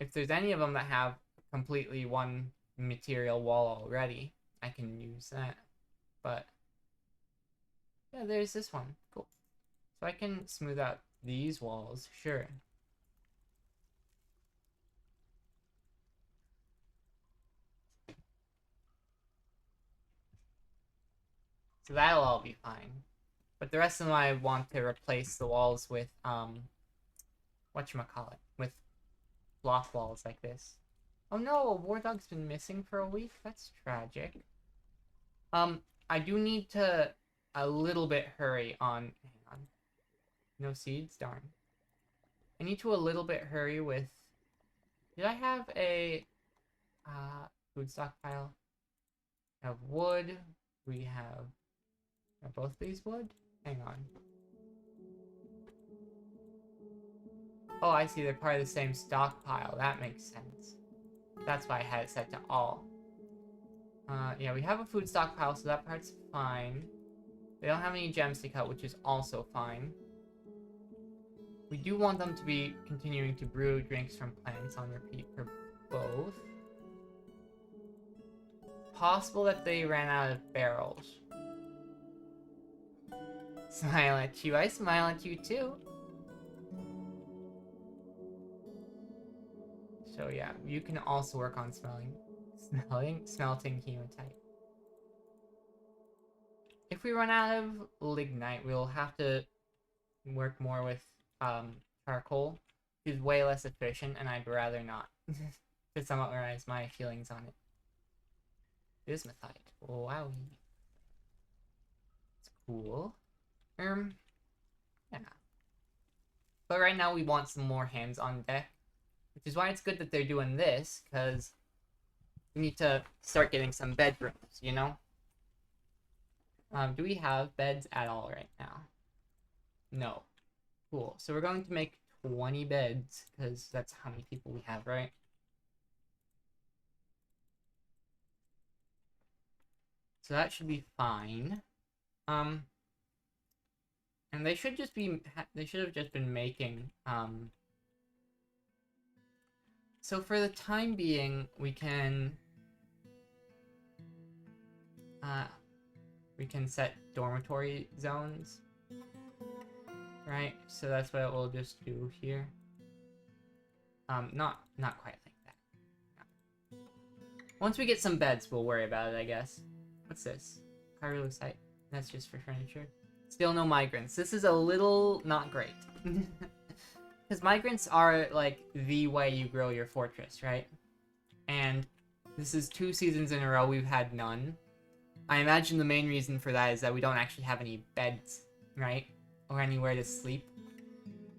If there's any of them that have completely one material wall already. I can use that. But yeah, there's this one. Cool. So I can smooth out these walls, sure. So that'll all be fine. But the rest of them I want to replace the walls with, whatchamacallit, with block walls like this. Oh no, a war dog's been missing for a week? That's tragic. I do need to a little bit hurry on, hang on. No seeds? Darn. I need to a little bit hurry with, did I have a, food stockpile? I have wood, we have, are both these wood? Hang on. Oh, I see, they're part of the same stockpile. That makes sense. That's why I had it set to all. Yeah, we have a food stockpile, so that part's fine. They don't have any gems to cut, which is also fine. We do want them to be continuing to brew drinks from plants on repeat for both. Possible that they ran out of barrels. Smile at you. I smile at you too. So yeah, you can also work on smelting hematite. If we run out of lignite, we'll have to work more with charcoal, which is way less efficient, and I'd rather not. To summarize my feelings on it. Bismuthite. Wow. It's cool. Yeah. But right now we want some more hands on deck. Which is why it's good that they're doing this, because we need to start getting some bedrooms, you know? Do we have beds at all right now? No. Cool. So we're going to make 20 beds, because that's how many people we have, right? So that should be fine. And they should just be, they should have just been making, so for the time being, we can set dormitory zones, right? So that's what we'll just do here. Not quite like that. No. Once we get some beds, we'll worry about it, I guess. What's this? Pyrolusite. That's just for furniture. Still no migrants. This is a little not great. Because migrants are, like, the way you grow your fortress, right? And this is 2 seasons in a row we've had none. I imagine the main reason for that is that we don't actually have any beds, right? Or anywhere to sleep.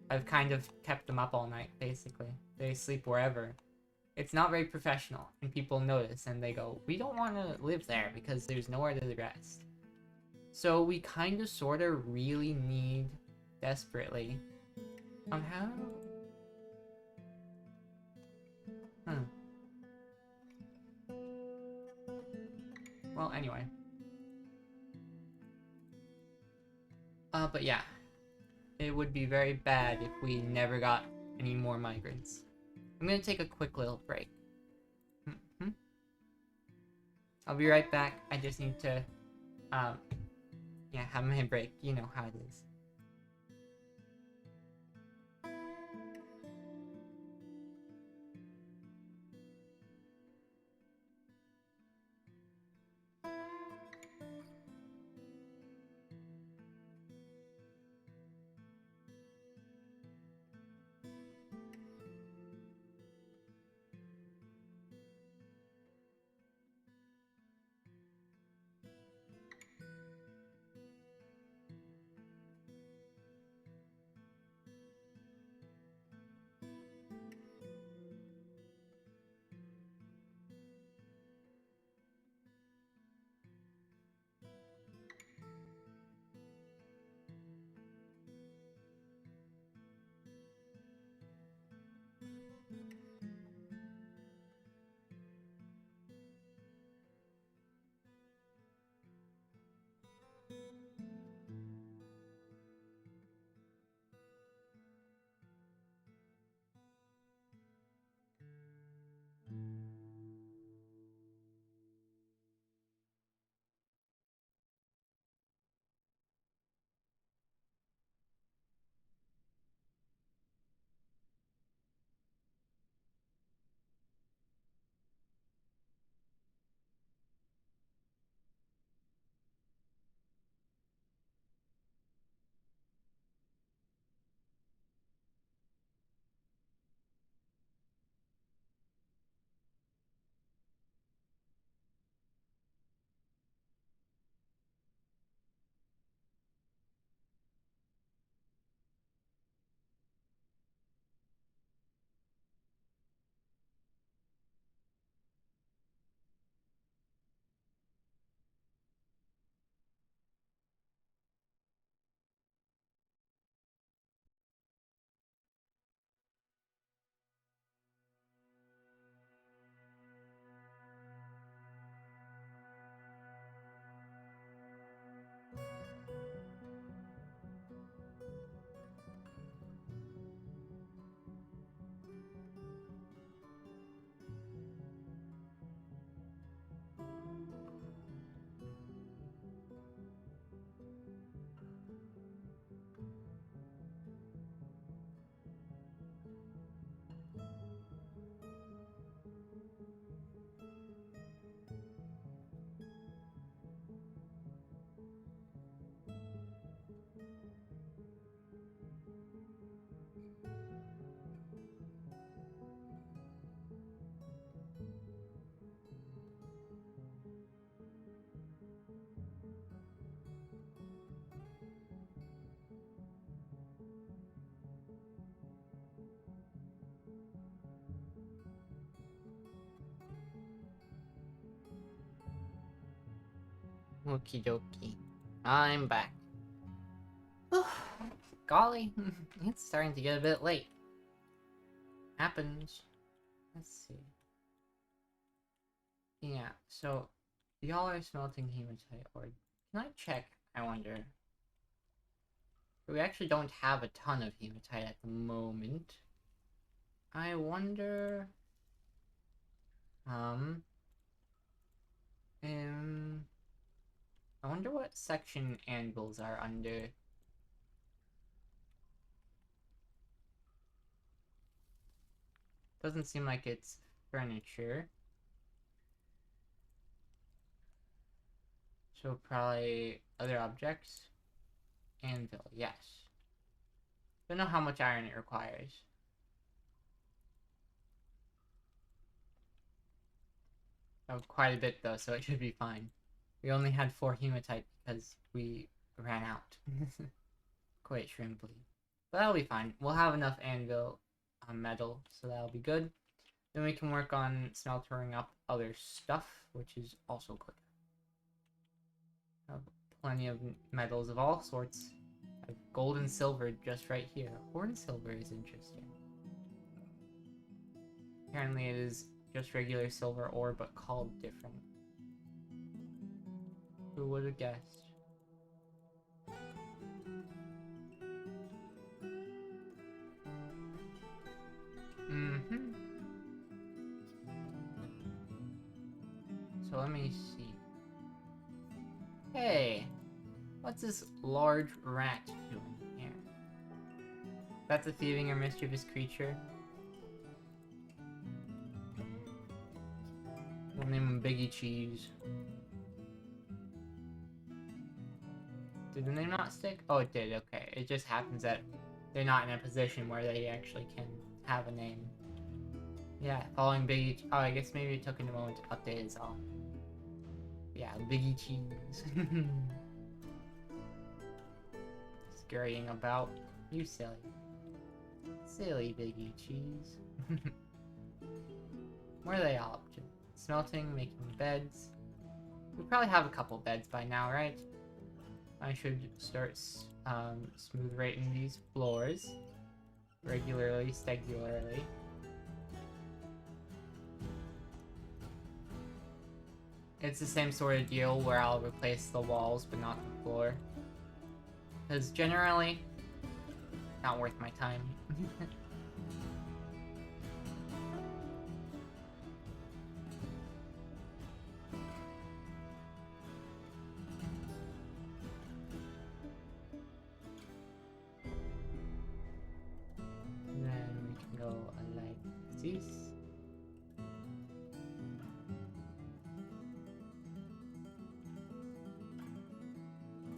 I've kind of kept them up all night, basically. They sleep wherever. It's not very professional, and people notice, and they go, we don't want to live there because there's nowhere to rest. So we kind of, sort of, really need, desperately, how? Well, anyway. But yeah. It would be very bad if we never got any more migrants. I'm gonna take a quick little break. I'll be right back. I just need to, yeah, have my break. You know how it is. Okie dokie. I'm back. Golly, it's starting to get a bit late. Happens. Let's see. Yeah, so y'all are smelting hematite ore. Can I check? I wonder. We actually don't have a ton of hematite at the moment. I wonder... I wonder what section anvils are under. Doesn't seem like it's furniture. So probably other objects. Anvil, yes. Don't know how much iron it requires. Oh, quite a bit though, so it should be fine. We only had 4 hematite because we ran out. Quite shrimply. But that'll be fine. We'll have enough anvil metal, so that'll be good. Then we can work on smeltering up other stuff, which is also good. Have plenty of metals of all sorts. I have gold and silver just right here. Ore and silver is interesting. Apparently it is just regular silver ore, but called different. Who would have guessed? So let me see. Hey! What's this large rat doing here? That's a thieving or mischievous creature. We'll name him Biggie Cheese. Did the name not stick? Oh, it did, okay. It just happens that they're not in a position where they actually can have a name. Yeah, following Biggie... Oh, I guess maybe it took a moment to update is all. Yeah, Biggie Cheese. Scurrying about. You silly. Silly Biggie Cheese. What are they all up to? Smelting, making beds. We probably have a couple beds by now, right? I should start smooth rating these floors. Regularly, stegularly. It's the same sort of deal where I'll replace the walls but not the floor. Because generally, not worth my time. Then we can go like this.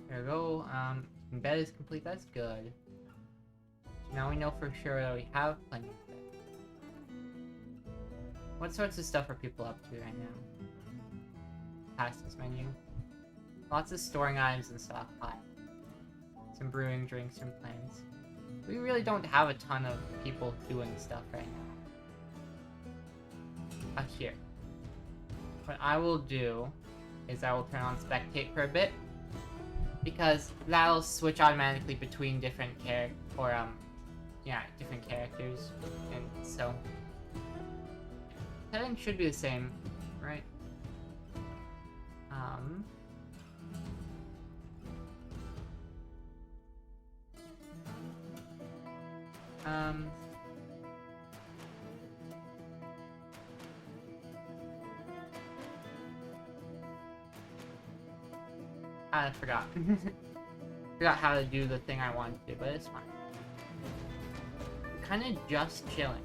There we go. Bed is complete. That's good. So now we know for sure that we have plenty of bed. What sorts of stuff are people up to right now? Past this menu. Lots of storing items and stockpile. Some brewing drinks and plants. We really don't have a ton of people doing stuff right now. Here. What I will do is I will turn on spectate for a bit. Because that'll switch automatically between different different characters. And so setting should be the same, right? I forgot. Forgot how to do the thing I wanted to do, but it's fine. Kind of just chilling.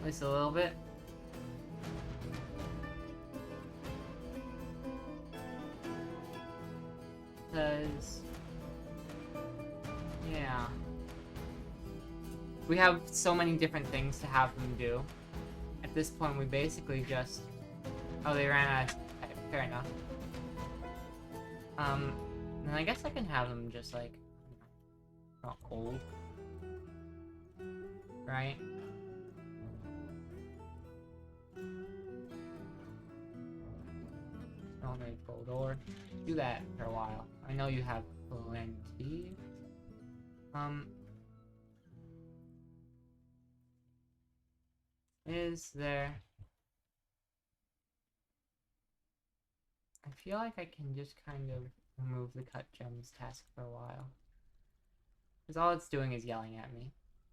At least a little bit. Because... yeah. We have so many different things to have them do. At this point, we basically just... Oh, they ran out of... Fair enough. Then I guess I can have them just like... not cold. Right? Smeltery gold ore. Do that for a while. I know you have plenty. Is there... I feel like I can just kind of remove the cut gems task for a while. Because all it's doing is yelling at me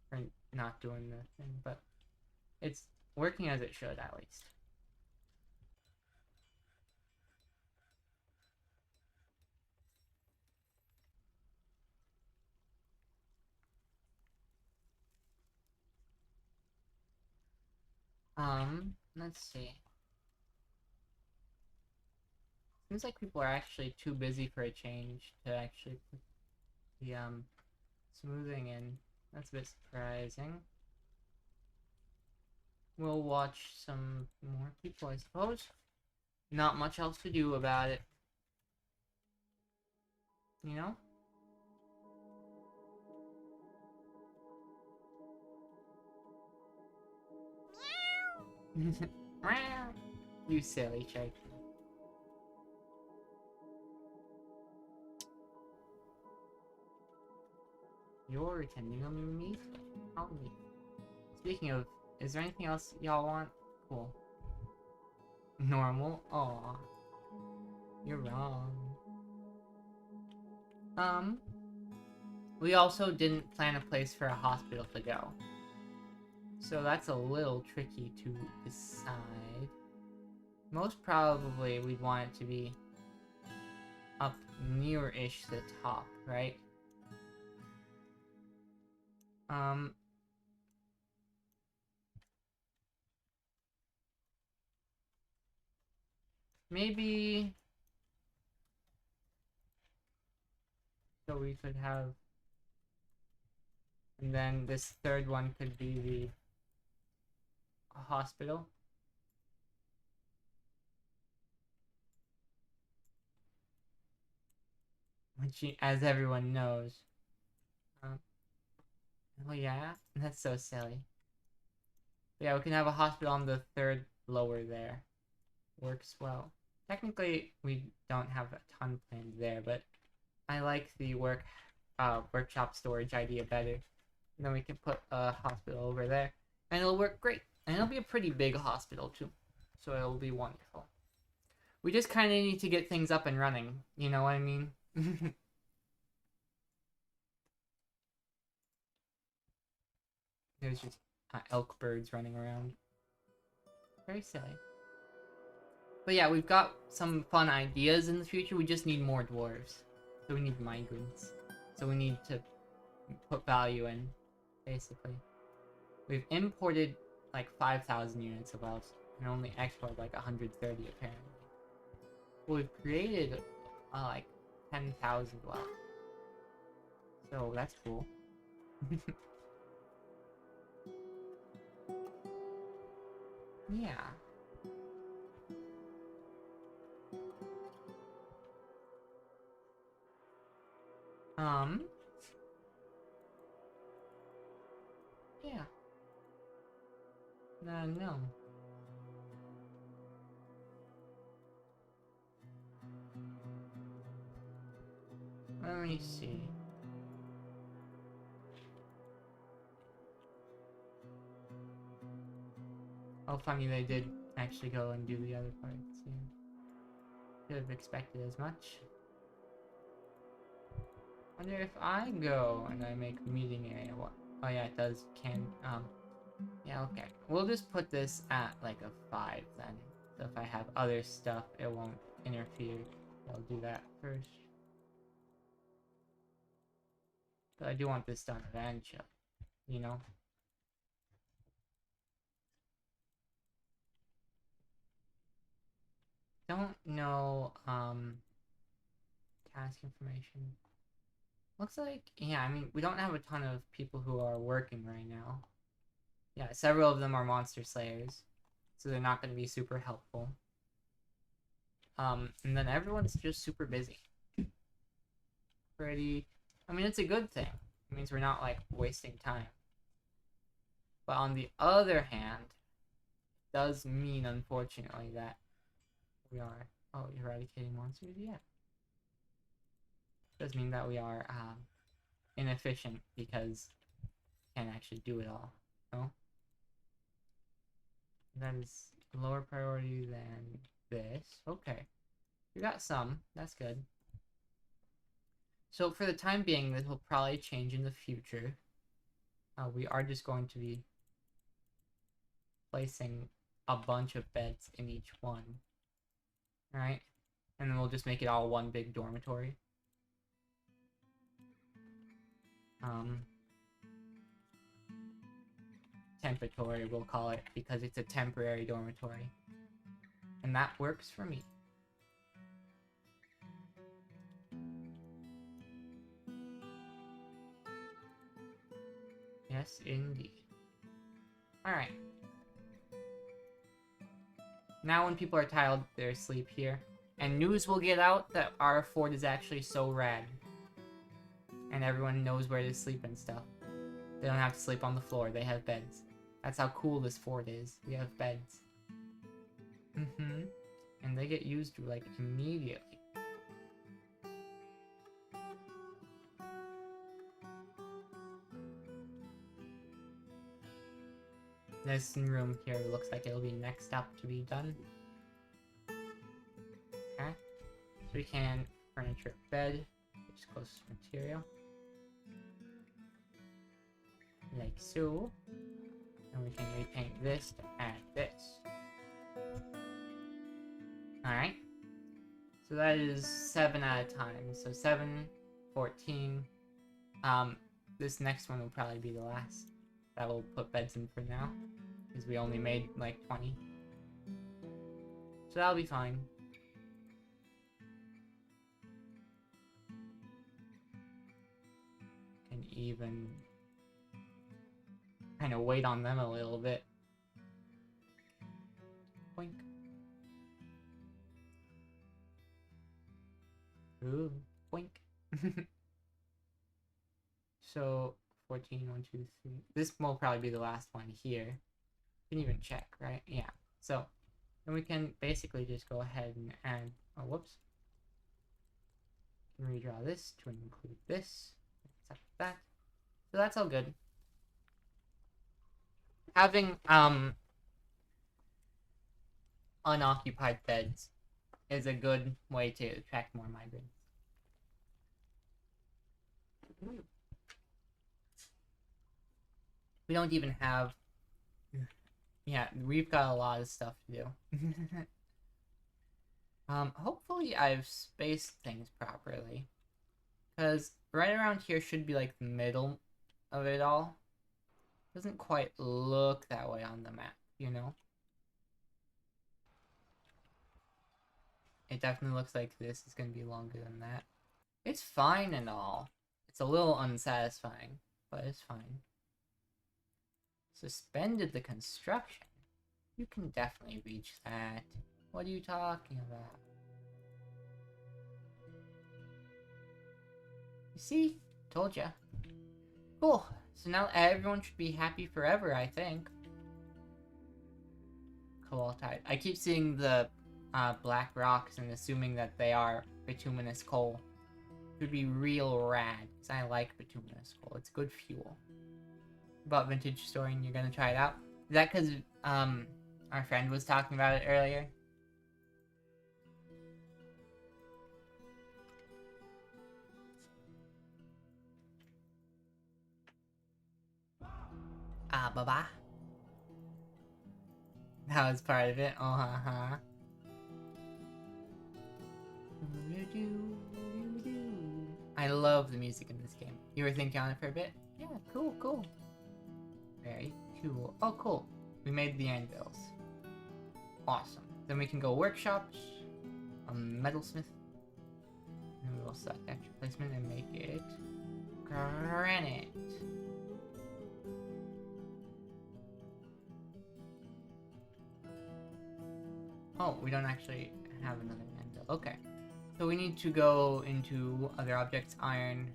for not doing the thing, but it's working as it should, at least. Let's see. Seems like people are actually too busy for a change to actually put the, smoothing in. That's a bit surprising. We'll watch some more people, I suppose. Not much else to do about it. You know? You silly chick. You're attending a meeting. I'll meet. Speaking of, is there anything else y'all want? Cool. Normal? Aw. You're wrong. We also didn't plan a place for a hospital to go. So that's a little tricky to decide. Most probably we'd want it to be up near-ish the top, right? Maybe... So we could have... And then this third one could be the hospital. Which, as everyone knows. Oh yeah? That's so silly. But yeah, we can have a hospital on the third lower there. Works well. Technically, we don't have a ton planned there, but I like the workshop storage idea better. And then we can put a hospital over there, and it'll work great. And it'll be a pretty big hospital too, so it'll be wonderful. We just kind of need to get things up and running, you know what I mean? There's just elk birds running around. Very silly. But yeah, we've got some fun ideas in the future. We just need more dwarves. So we need migrants. So we need to put value in, basically. We've imported like 5,000 units of elves and only exported like 130 apparently. Well, we've created like 10,000 elves. So that's cool. Yeah. Yeah. No. Let me see. Oh, funny, they did actually go and do the other parts, yeah. Could have expected as much. Wonder if I go and I make meeting area, what? Oh yeah, it does, yeah, okay. We'll just put this at like a 5 then. So if I have other stuff, it won't interfere. I'll do that first. But I do want this done eventually, you know? Don't know, task information. Looks like, yeah, I mean, we don't have a ton of people who are working right now. Yeah, several of them are monster slayers, so they're not going to be super helpful. And then everyone's just super busy. Pretty, I mean, it's a good thing. It means we're not, like, wasting time. But on the other hand, it does mean, unfortunately, that we are Oh, eradicating monsters? Yeah. Does mean that we are inefficient because we can't actually do it all. No? That is lower priority than this. Okay. We got some. That's good. So for the time being, this will probably change in the future. We are just going to be placing a bunch of beds in each one. Alright? And then we'll just make it all one big dormitory. Temporary, we'll call it, because it's a temporary dormitory. And that works for me. Yes, indeed. Alright. Now when people are tired, they're asleep here. And news will get out that our fort is actually so rad. And everyone knows where to sleep and stuff. They don't have to sleep on the floor, they have beds. That's how cool this fort is. We have beds. And they get used, like, immediately. This room here looks like it'll be next up to be done. Okay. So we can furniture bed, which is closest material. Like so. And we can repaint this to add this. Alright. So that is 7 at a time. So 7, 14. This next one will probably be the last that we'll put beds in for now. Because we only made like 20. So that'll be fine. Can even kind of wait on them a little bit. Boink. Ooh, boink. So 14, 1, 2, 3. This will probably be the last one here. You can even check, right? Yeah. So then we can basically just go ahead and add. Oh, whoops. Can redraw this to include this. Accept that. So that's all good. Having unoccupied beds is a good way to attract more migrants. We don't even have... Yeah, we've got a lot of stuff to do. Hopefully I've spaced things properly. Because right around here should be like the middle of it all. Doesn't quite look that way on the map, you know? It definitely looks like this is going to be longer than that. It's fine and all. It's a little unsatisfying, but it's fine. Suspended the construction? You can definitely reach that. What are you talking about? You see? Told ya. Cool. So now everyone should be happy forever, I think. Cobaltite. I keep seeing the black rocks and assuming that they are bituminous coal. It would be real rad, because I like bituminous coal. It's good fuel. About Vintage Story, and you're gonna try it out? Is that because our friend was talking about it earlier? Baba. That was part of it. I love the music in this game. You were thinking on it for a bit? Yeah, cool, cool. Very cool. Oh, cool. We made the anvils. Awesome. Then we can go workshops. A metalsmith. And we will select extra placement and make it granite. Oh, we don't actually have another anvil. Okay. So we need to go into other objects, iron,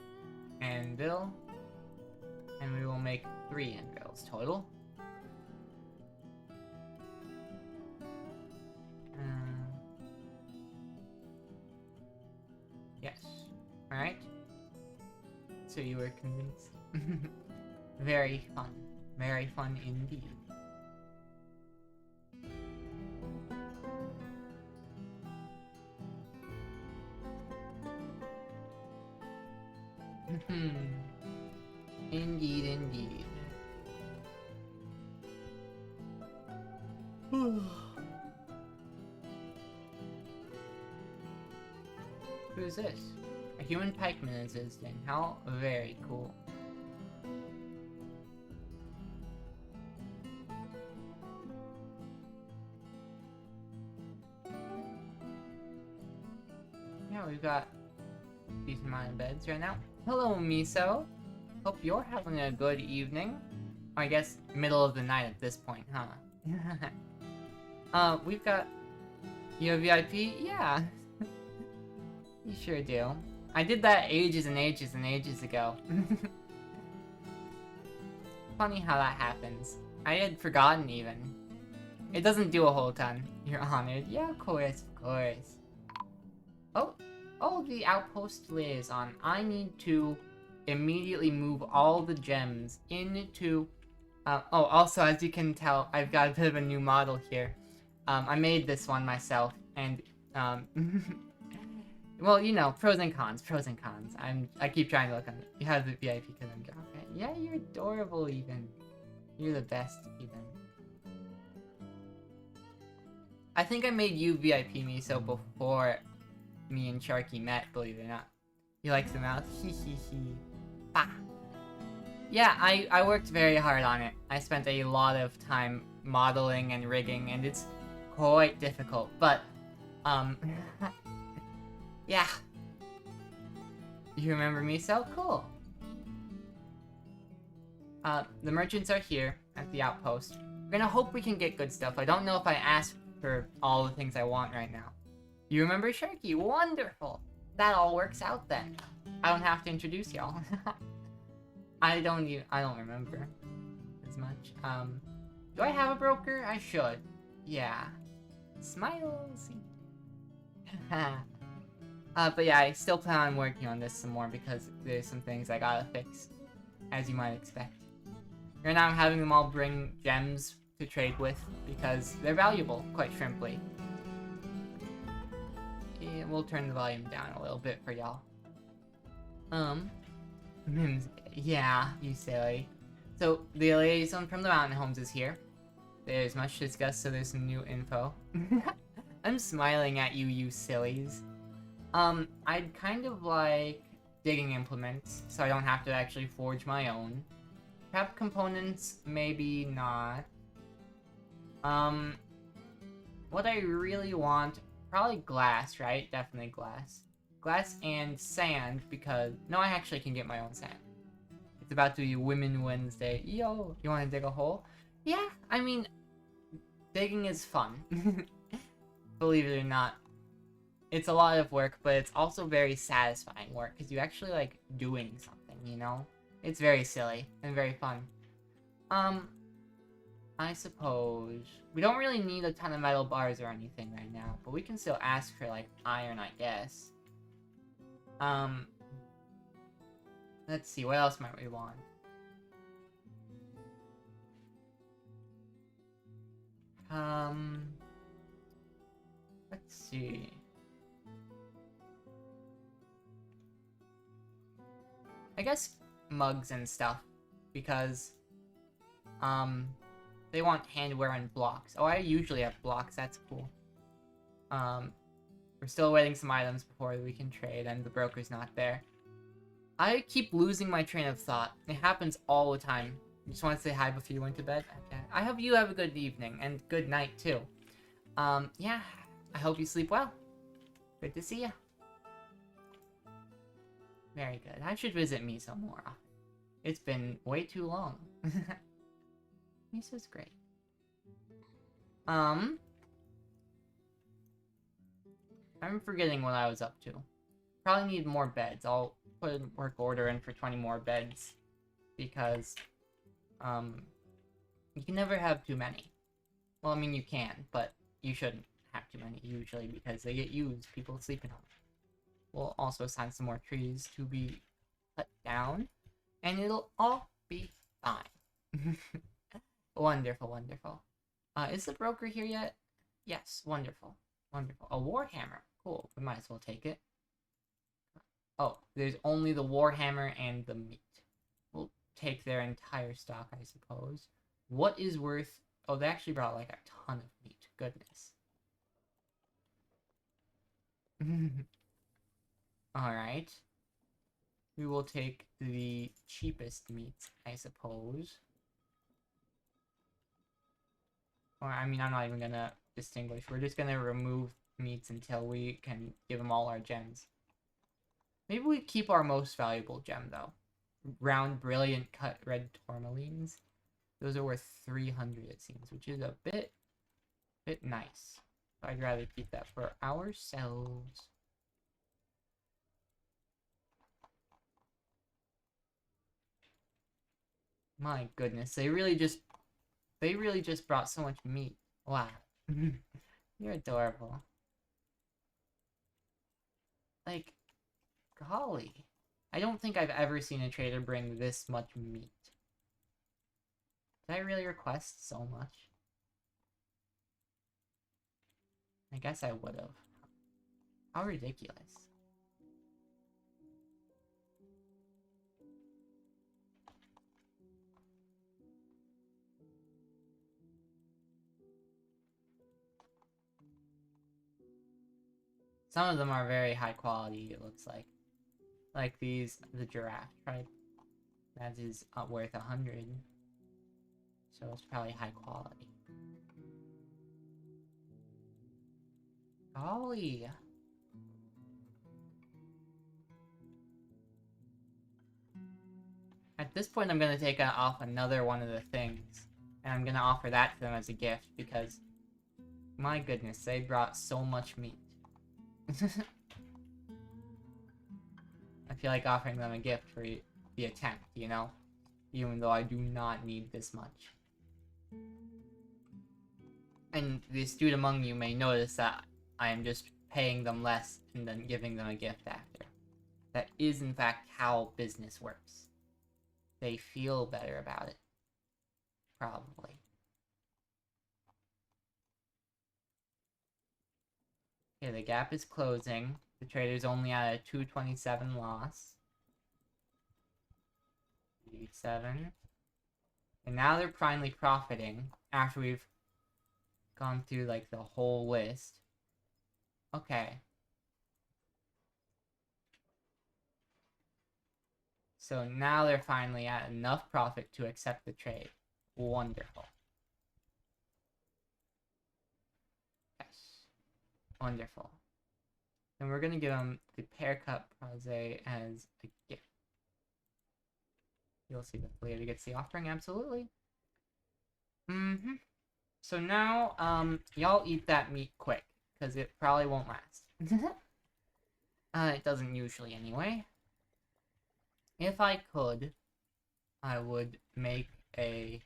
anvil, and we will make 3 anvils total. Yes. Alright. So you were convinced. Very fun. Very fun indeed. Indeed, indeed. Who is this? A human pikeman is visiting. How very cool. Yeah, we've got a decent amount of beds right now. Hello, Miso. Hope you're having a good evening. I guess middle of the night at this point, huh? We've got... You have VIP? Yeah. You sure do. I did that ages and ages and ages ago. Funny how that happens. I had forgotten even. It doesn't do a whole ton. You're honored. Yeah, of course, of course. Oh, the outpost liaison. I need to immediately move all the gems into... also, as you can tell, I've got a bit of a new model here. I made this one myself, and, well, you know, pros and cons, pros and cons. I keep trying to look on it. You have the VIP because I'm okay. Yeah, you're adorable, even. You're the best, even. I think I made you VIP Miso before me and Sharky met, believe it or not. He likes the mouth. Hee hee hee. Bah. Yeah, I worked very hard on it. I spent a lot of time modeling and rigging, and it's quite difficult, but, yeah. You remember me so? Cool. The merchants are here at the outpost. We're gonna hope we can get good stuff. I don't know if I asked for all the things I want right now. You remember Sharky? Wonderful! That all works out then. I don't have to introduce y'all. I don't remember as much. Do I have a broker? I should. Yeah. Smiles. But yeah, I still plan on working on this some more because there's some things I gotta fix, as you might expect. Right now I'm having them all bring gems to trade with because they're valuable, quite simply. Yeah, we'll turn the volume down a little bit for y'all. Mims, yeah, you silly. So, the liaison from the mountain homes is here. There's much discussed, so there's some new info. I'm smiling at you, you sillies. I'd kind of like digging implements, so I don't have to actually forge my own. Craft components, maybe not. What I really want, probably glass, right? Definitely glass. Glass and sand, because... No, I actually can get my own sand. It's about to be Women Wednesday. Yo, you want to dig a hole? Yeah, I mean, digging is fun. Believe it or not. It's a lot of work, but it's also very satisfying work, because you actually like doing something, you know? It's very silly, and very fun. I suppose... We don't really need a ton of metal bars or anything right now, but we can still ask for, like, iron, I guess. Let's see, what else might we want? Let's see. I guess mugs and stuff, because, they want handware and blocks. Oh, I usually have blocks, that's cool. We're still waiting some items before we can trade, and the broker's not there. I keep losing my train of thought. It happens all the time. You just want to say hi before you went to bed? Okay. I hope you have a good evening, and good night, too. Yeah, I hope you sleep well. Good to see you. Very good. I should visit Miso more often. It's been way too long. Miso's great. I'm forgetting what I was up to. Probably need more beds. I'll put a work order in for 20 more beds. Because, you can never have too many. Well, I mean, you can, but you shouldn't have too many, usually, because they get used. People sleep in them. We'll also assign some more trees to be cut down, and it'll all be fine. Wonderful, wonderful. Is the broker here yet? Yes, wonderful, wonderful. A warhammer, cool. We might as well take it. Oh, there's only the warhammer and the meat. We'll take their entire stock, I suppose. What is worth... Oh, they actually brought like a ton of meat. Goodness. Alright. We will take the cheapest meats, I suppose. Or, I mean, I'm not even gonna distinguish. We're just gonna remove meats until we can give them all our gems. Maybe we keep our most valuable gem, though. Round, brilliant, cut red tourmalines. Those are worth 300, it seems, which is a bit nice. I'd rather keep that for ourselves. My goodness, they really just brought so much meat. Wow. You're adorable. Like, golly. I don't think I've ever seen a trader bring this much meat. Did I really request so much? I guess I would have. How ridiculous. Some of them are very high quality, it looks like. Like these, the giraffe, right? That is worth 100. So it's probably high quality. Golly. At this point, I'm going to take off another one of the things. And I'm going to offer that to them as a gift because... My goodness, they brought so much meat. I feel like offering them a gift for the attempt, you know? Even though I do not need this much. And the astute among you may notice that I am just paying them less and then giving them a gift after. That is, in fact, how business works. They feel better about it. Probably. Okay, the gap is closing. The trader's only at a 227 loss. 87. And now they're finally profiting after we've gone through like the whole list. Okay. So now they're finally at enough profit to accept the trade. Wonderful. Yes. Wonderful. And we're gonna give them the pear cut Praze as a gift. You'll see the player gets the offering, absolutely. So now, y'all eat that meat quick, because it probably won't last. It doesn't usually anyway. If I could, I would make a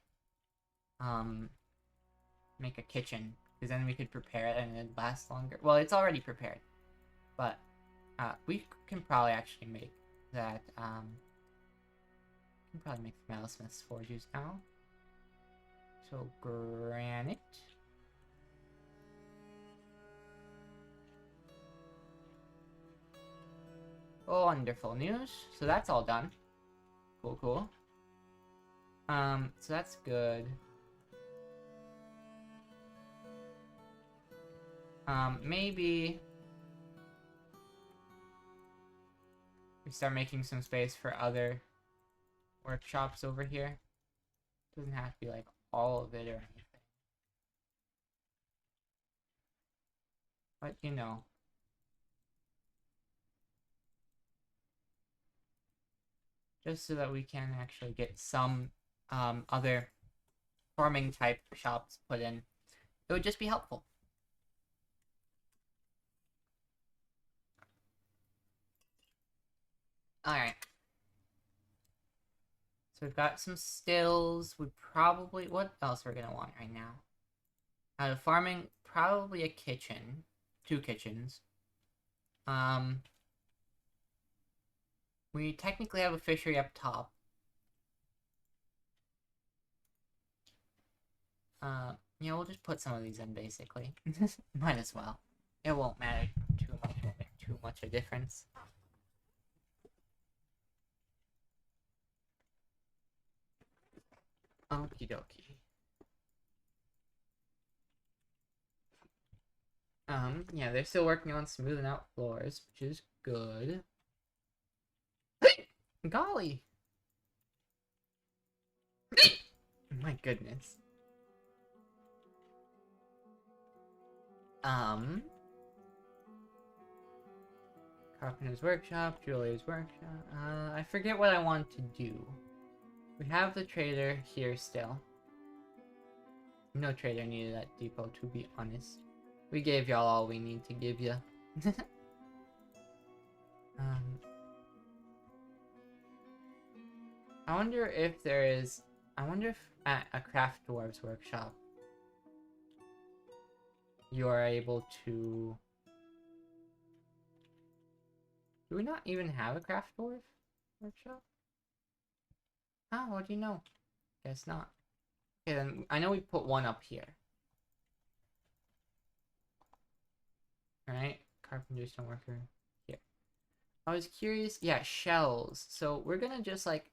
kitchen, because then we could prepare it and it'd last longer. Well, it's already prepared, but we can probably actually make that. We can probably make metalsmith's forges now. So granite. Oh, wonderful news. So that's all done. Cool, cool. So that's good. Maybe we start making some space for other workshops over here. Doesn't have to be like all of it or anything. But you know. Just so that we can actually get some other farming type shops put in. It would just be helpful. Alright. So we've got some stills. We probably... What else we're gonna want right now? Out of farming, probably a kitchen. 2 kitchens. We technically have a fishery up top. Yeah, we'll just put some of these in, basically. Might as well. It won't matter too much, won't make too much a difference. Okie dokie. Yeah, they're still working on smoothing out floors, which is good. Golly! My goodness. Carpenter's workshop, jeweler's workshop. I forget what I want to do. We have the trader here still. No trader needed at depot, to be honest. We gave y'all all we need to give you. I wonder if there is... I wonder if at a craft dwarves workshop you are able to... Do we not even have a craft dwarf workshop? Oh, what do you know? Guess not. Okay, then I know we put one up here. Alright, carpenter, stoneworker, here. I was curious, yeah, shells. So we're gonna just like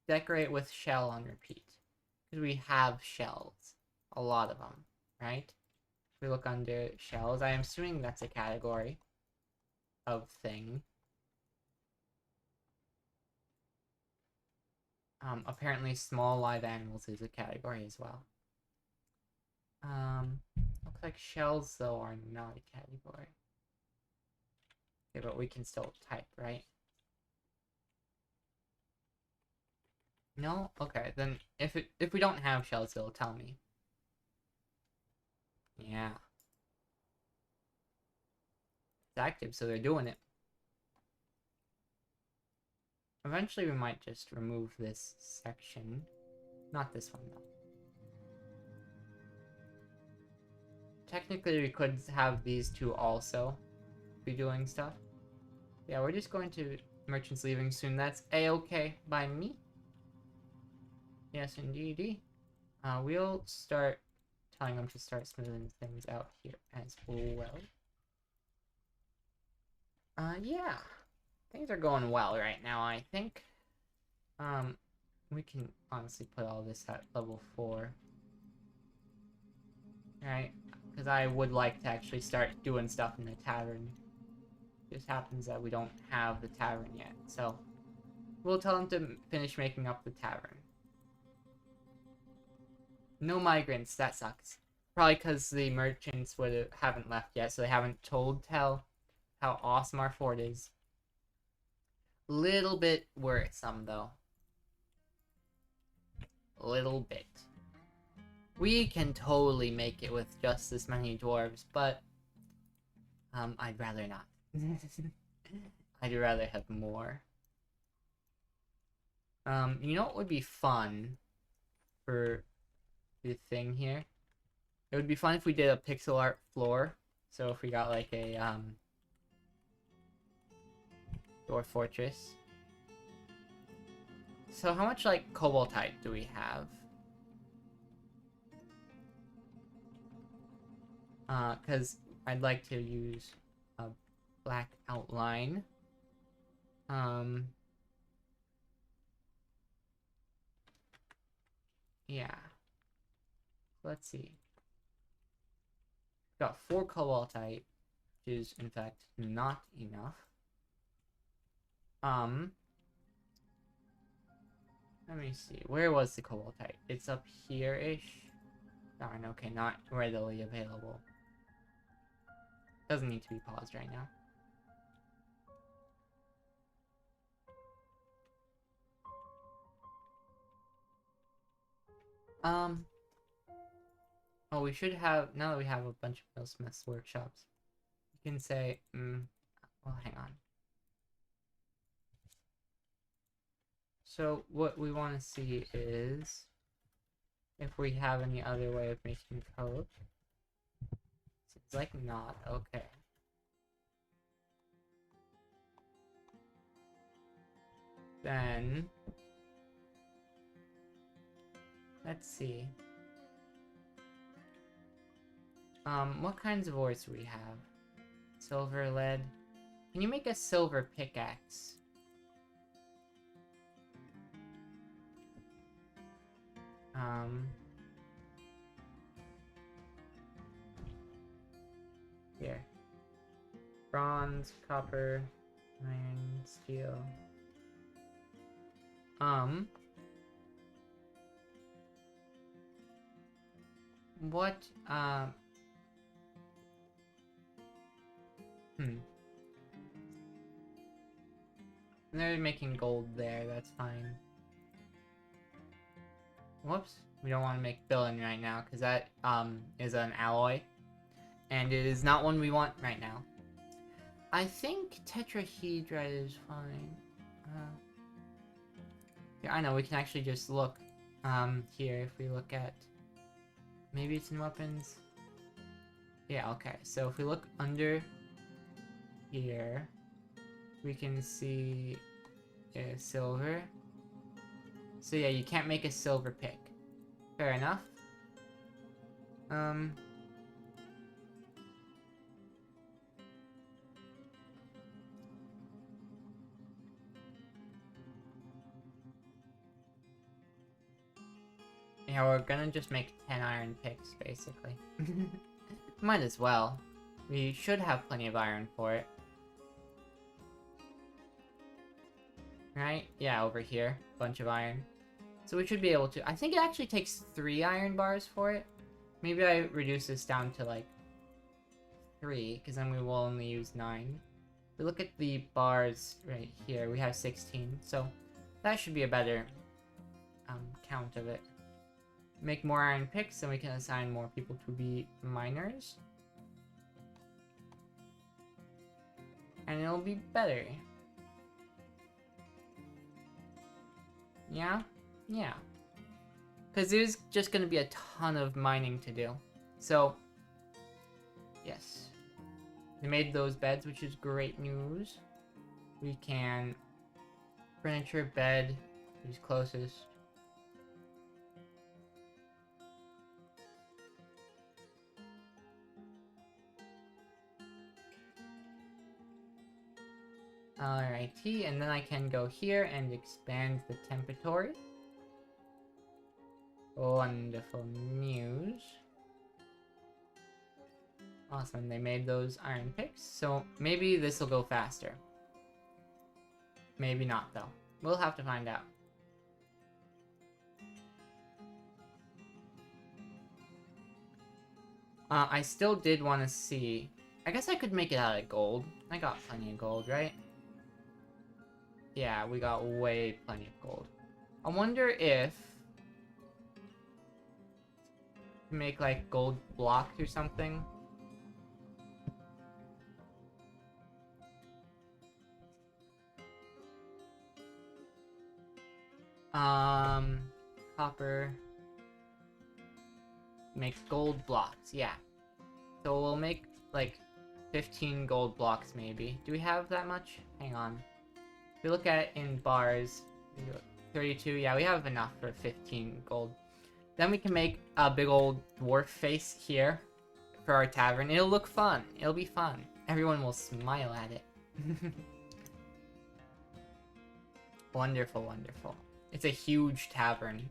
decorate with shell on repeat. Because we have shells. A lot of them, right? If we look under shells, I am assuming that's a category of thing. Apparently small live animals is a category as well. Looks like shells, though, are not a category. Okay, but we can still type, right? No? Okay, then if we don't have shells, it'll tell me. Yeah. It's active, so they're doing it. Eventually we might just remove this section. Not this one, though. Technically, we could have these two also be doing stuff. Yeah, we're just going to... Merchants leaving soon. That's a-okay by me. Yes, indeedy. We'll start telling them to start smoothing things out here as well. Yeah. Things are going well right now, I think. We can honestly put all this at level 4. Right? Because I would like to actually start doing stuff in the tavern. It just happens that we don't have the tavern yet, so we'll tell them to finish making up the tavern. No migrants, that sucks. Probably because the merchants haven't left yet, so they haven't told how awesome our fort is. Little bit worrisome, though. Little bit. We can totally make it with just this many dwarves, but I'd rather not. I'd rather have more. You know what would be fun for the thing here? It would be fun if we did a pixel art floor. So if we got like a dwarf fortress. So how much like cobaltite do we have? Because I'd like to use a black outline. Yeah. Let's see. Got 4 cobaltite, which is in fact not enough. Let me see. Where was the cobaltite? It's up here-ish. Darn, okay, not readily available. Doesn't need to be paused right now. Oh, we should have, now that we have a bunch of Millsmiths workshops, you can say, well, hang on. So, what we want to see is if we have any other way of making code. Seems like not, okay. then... Let's see. What kinds of ores do we have? Silver, lead. Can you make a silver pickaxe? Here. Bronze, copper, iron, steel. What, They're making gold there, that's fine. Whoops. We don't want to make billion right now, because that, is an alloy. And it is not one we want right now. I think tetrahedrite is fine. Yeah, I know, we can actually just look, here, if we look at... Maybe it's in weapons? Yeah, okay. So if we look under here, we can see silver. So yeah, you can't make a silver pick. Fair enough. Yeah, we're gonna just make 10 iron picks, basically. Might as well. We should have plenty of iron for it. Right? Yeah, over here. Bunch of iron. So we should be able to... I think it actually takes 3 iron bars for it. Maybe I reduce this down to, like, 3, because then we will only use 9. If we look at the bars right here, we have 16. So that should be a better count of it. Make more iron picks, and we can assign more people to be miners. And it'll be better. Yeah? Yeah. Because there's just going to be a ton of mining to do. So, yes. They made those beds, which is great news. We can... Furniture, bed, who's closest. Alrighty, and then I can go here and expand the temporary. Wonderful news. Awesome, they made those iron picks, so maybe this will go faster. Maybe not, though. We'll have to find out. I still did want to see... I guess I could make it out of gold. I got plenty of gold, right? Yeah, we got way plenty of gold. I wonder if... make, like, gold blocks or something. Copper. Make gold blocks, yeah. So we'll make, like, 15 gold blocks, maybe. Do we have that much? Hang on. If we look at it in bars, 32, yeah, we have enough for 15 gold. Then we can make a big old dwarf face here for our tavern. It'll look fun. It'll be fun. Everyone will smile at it. Wonderful, wonderful. It's a huge tavern.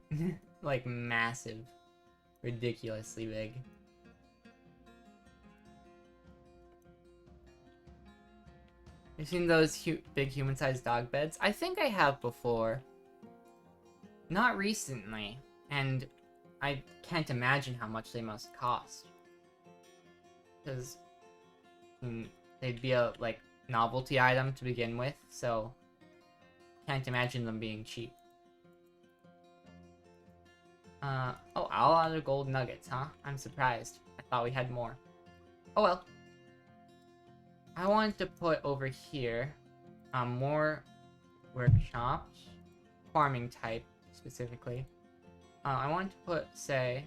Like, massive. Ridiculously big. You've seen those big human-sized dog beds? I think I have before. Not recently. And I can't imagine how much they must cost. Because they'd be a, like, novelty item to begin with, so can't imagine them being cheap. Oh, all out of gold nuggets, huh? I'm surprised. I thought we had more. Oh well. I wanted to put over here, more workshops, farming type, specifically. I wanted to put, say,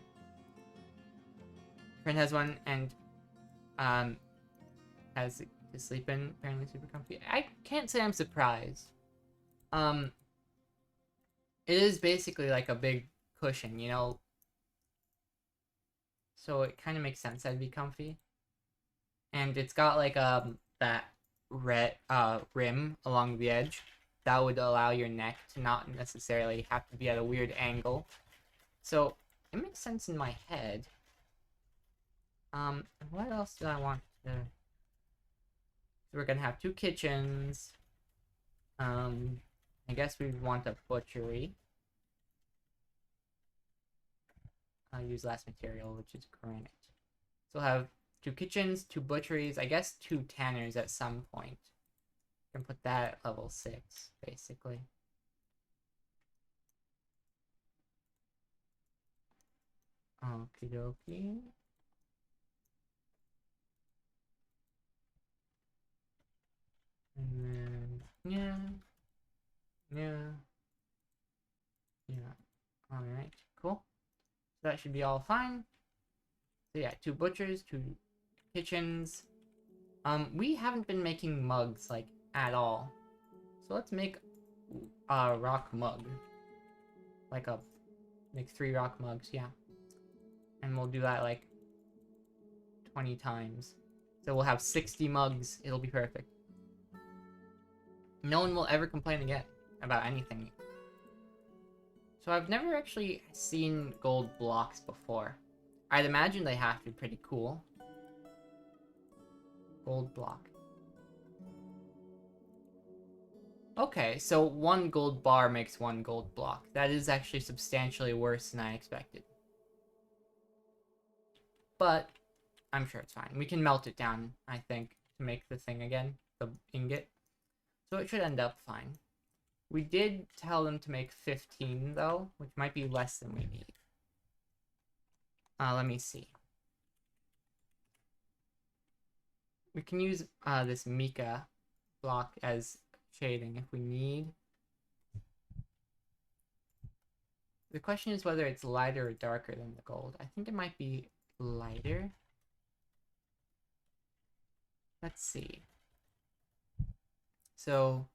friend has one, and, has to sleep in, apparently super comfy. I can't say I'm surprised. It is basically like a big cushion, you know? So it kind of makes sense that'd be comfy. And it's got like that red rim along the edge that would allow your neck to not necessarily have to be at a weird angle. So it makes sense in my head. What else do I want to... So we're gonna have 2 kitchens. I guess we want a butchery. I'll use less material, which is granite. So we'll have 2 kitchens, 2 butcheries, I guess 2 tanners at some point. We can put that at level 6, basically. Okie dokie. And then, yeah. Alright, cool. So that should be all fine. So yeah, 2 butchers, 2 kitchens. We haven't been making mugs, like, at all. So let's make a rock mug. Make 3 rock mugs, yeah. And we'll do that, like, 20 times. So we'll have 60 mugs. It'll be perfect. No one will ever complain again about anything. So I've never actually seen gold blocks before. I'd imagine they have to be pretty cool. Gold block. Okay, so 1 gold bar makes 1 gold block. That is actually substantially worse than I expected. But I'm sure it's fine. We can melt it down, I think, to make the thing again, the ingot. So it should end up fine. We did tell them to make 15, though, which might be less than we need. Let me see. We can use this mica block as shading if we need. The question is whether it's lighter or darker than the gold. I think it might be lighter. Let's see. So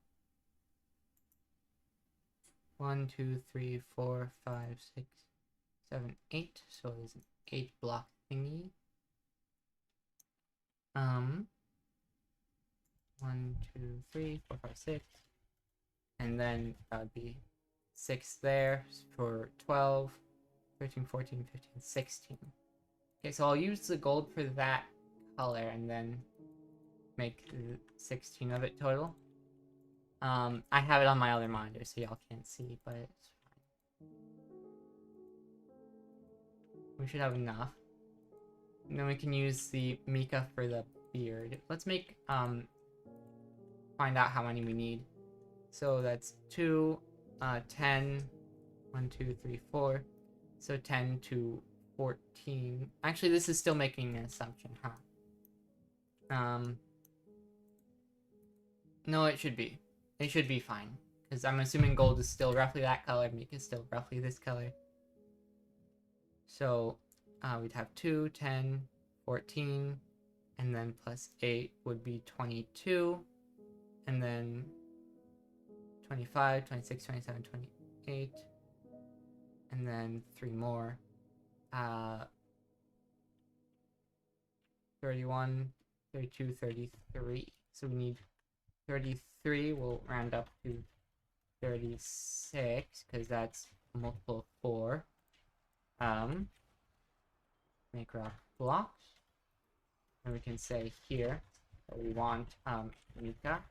1, 2, 3, 4, 5, 6, 7, 8. So there's an 8 block thingy. 1, 2, 3, 4, 5, 6. And then that would be 6 there for 12, 13, 14, 15, 16. Okay, so I'll use the gold for that color and then make 16 of it total. I have it on my other monitor, so y'all can't see, but it's fine. We should have enough. And then we can use the mica for the beard. Let's make, find out how many we need. So that's 2, 10, 1, 2, 3, 4. So 10 to 14. Actually, this is still making an assumption, huh? No, it should be. It should be fine. Because I'm assuming gold is still roughly that color, mica is still roughly this color. So, we'd have 2, 10, 14, and then plus 8 would be 22, and then 25, 26, 27, 28, and then 3 more. 31, 32, 33. So we need 33. We'll round up to 36, because that's a multiple of 4. Make rock blocks. And we can say here that we want mica.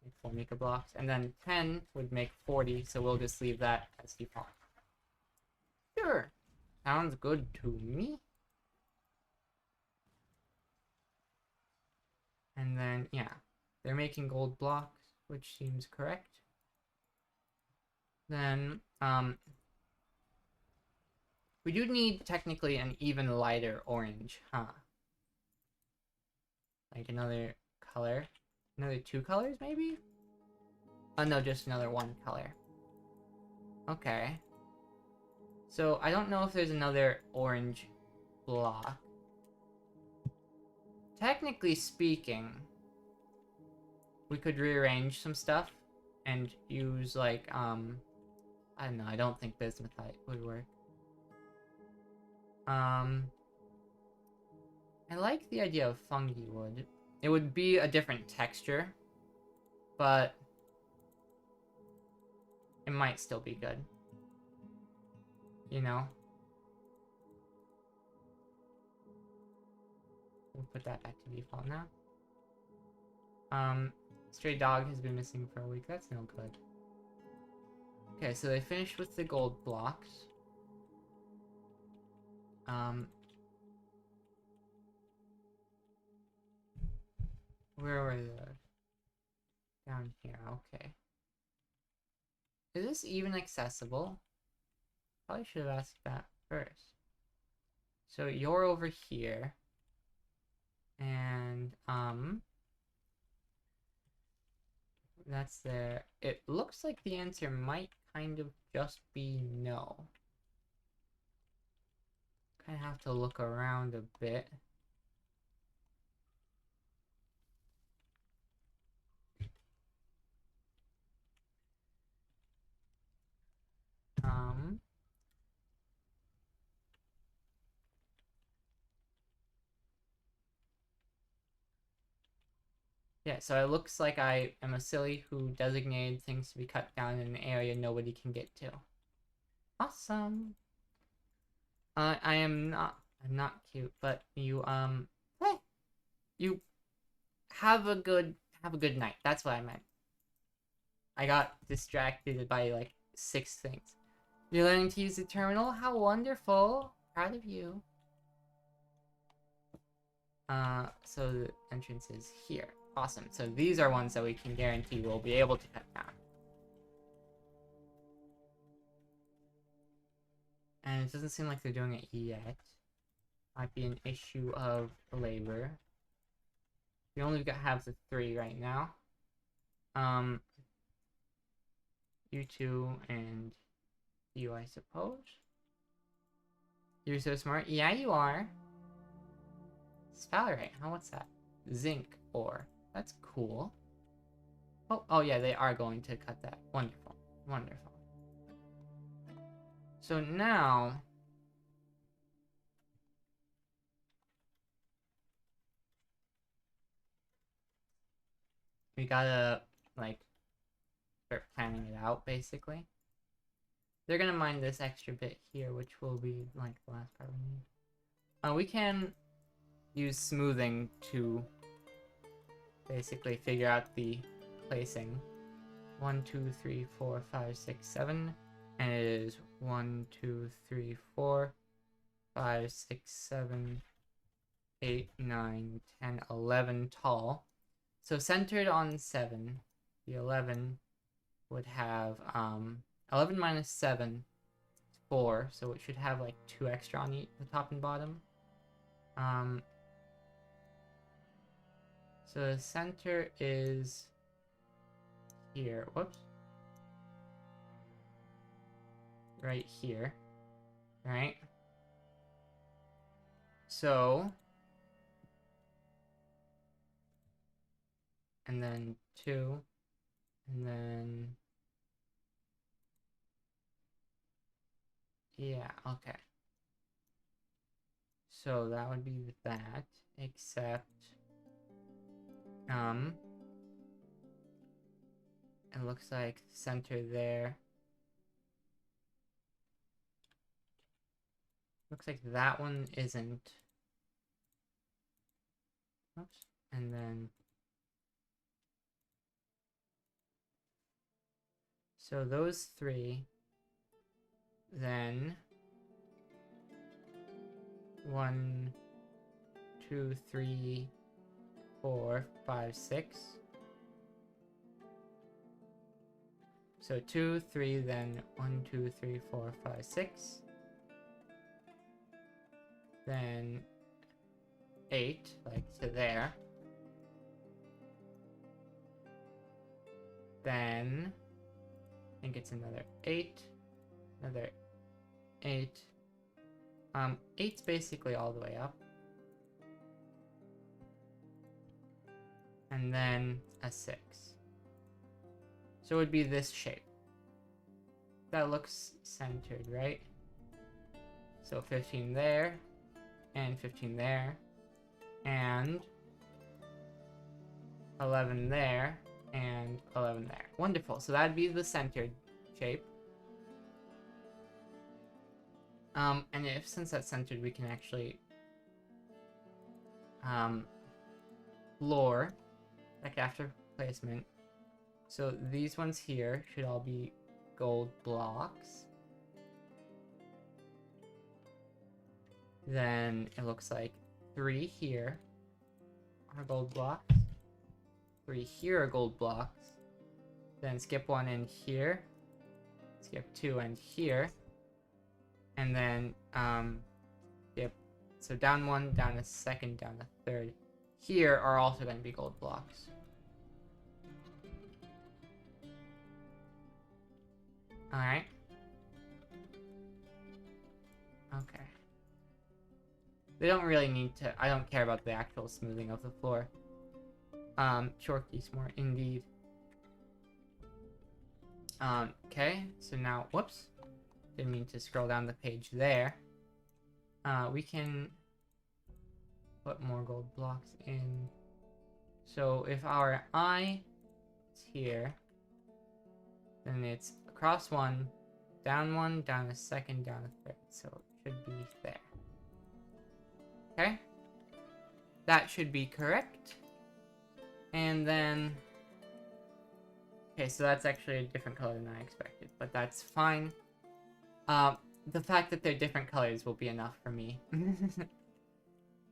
Make 4 mica blocks. And then 10 would make 40, so we'll just leave that as default. Sure. Sounds good to me. And then, yeah, they're making gold blocks, which seems correct. Then, we do need technically an even lighter orange, huh? Like another color. Another 2 colors, maybe? Oh, no, just another 1 color. Okay. So, I don't know if there's another orange block. Technically speaking, we could rearrange some stuff and use, like, I don't know, I don't think bismuthite would work. I like the idea of fungi wood. It would be a different texture, but it might still be good. You know? We'll put that back to default now. Stray dog has been missing for a week. That's no good. Okay, so they finished with the gold blocks. Where were those? Down here, okay. Is this even accessible? Probably should have asked that first. So you're over here. And, that's there. It looks like the answer might kind of just be no. Kind of have to look around a bit. Yeah, so it looks like I am a silly who designated things to be cut down in an area nobody can get to. Awesome. I'm not cute, but you, you have a good night. That's what I meant. I got distracted by like 6 things. You're learning to use the terminal? How wonderful. Proud of you. So the entrance is here. Awesome. So these are ones that we can guarantee we'll be able to cut down. And it doesn't seem like they're doing it yet. Might be an issue of labor. We only have the 3 right now. You 2 and you, I suppose. You're so smart. Yeah, you are. Sphalerite. Huh? What's that? Zinc ore. That's cool. Oh yeah, they are going to cut that. Wonderful. Wonderful. So now... we gotta, like, start planning it out, basically. They're gonna mine this extra bit here, which will be, like, the last part we need. We can use smoothing to basically figure out the placing. 1, 2, 3, 4, 5, 6, 7. And it is 1, 2, 3, 4, 5, 6, 7, 8, 9, 10, 11 tall. So centered on 7, the 11 would have 11 minus 7 is 4, so it should have like 2 extra on the top and bottom. So the center is here. Whoops. Right here. Right? So, and then 2, and then, yeah, okay. So that would be that, except, it looks like center there. Looks like that one isn't. Oops. And then, so those 3, then 1, 2, 3, 4, 5, 6. So 2, 3, then 1, 2, 3, 4, 5, 6. Then 8, like to there. Then I think it's another 8, another 8. 8's basically all the way up. And then a 6. So it would be this shape. that looks centered, right? So 15 there, and 15 there, and 11 there, and 11 there. Wonderful. So that'd be the centered shape. And if since that's centered, we can actually floor, like after placement. So these ones here should all be gold blocks. Then it looks like 3 here are gold blocks. 3 here are gold blocks. Then skip 1 in here. Skip 2 and here. And then, yep. So down 1, down a second, down a third. Here are also going to be gold blocks. Alright. Okay. They don't really need to, I don't care about the actual smoothing of the floor. Short keys more, indeed. Okay, so now, whoops. Didn't mean to scroll down the page there. We can put more gold blocks in. So if our eye is here, then it's across 1, down a second, down a third. So it should be there. Okay? That should be correct. And then... Okay, so that's actually a different color than I expected, but that's fine. The fact that they're different colors will be enough for me.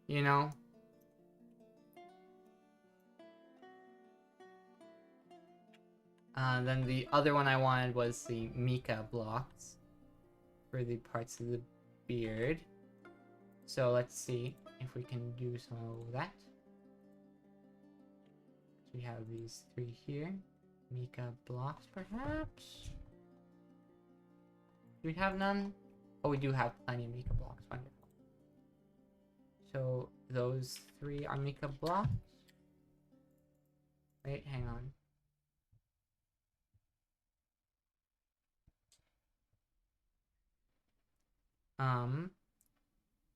You know? Then the other one I wanted was the mica blocks for the parts of the beard. So let's see if we can do some of that. So we have these 3 here. Mica blocks, perhaps? Do we have none? Oh, we do have plenty of mica blocks. Wonderful. So those 3 are mica blocks. Wait, hang on.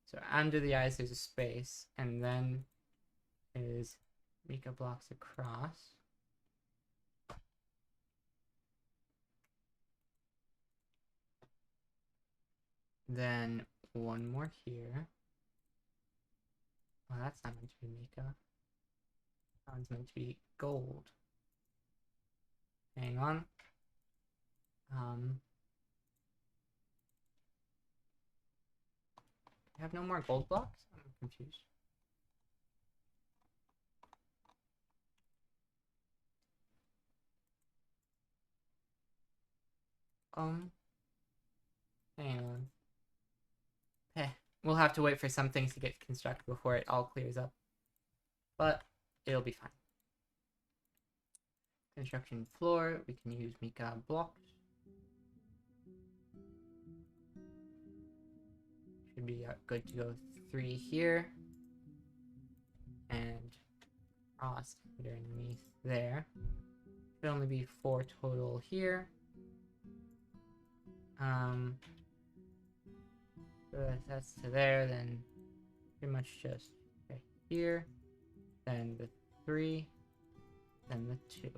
So under the eyes there's a space, and then is mica blocks across. Then 1 more here. Oh, that's not meant to be mica. That one's meant to be gold. Hang on. I have no more gold blocks? I'm confused. Hang on. We'll have to wait for some things to get constructed before it all clears up. But it'll be fine. Construction floor, we can use mica blocks. Should be good to go 3 here. And cross underneath there. Should only be 4 total here. So that's to there, then pretty much just right here, then the 3, then the 2.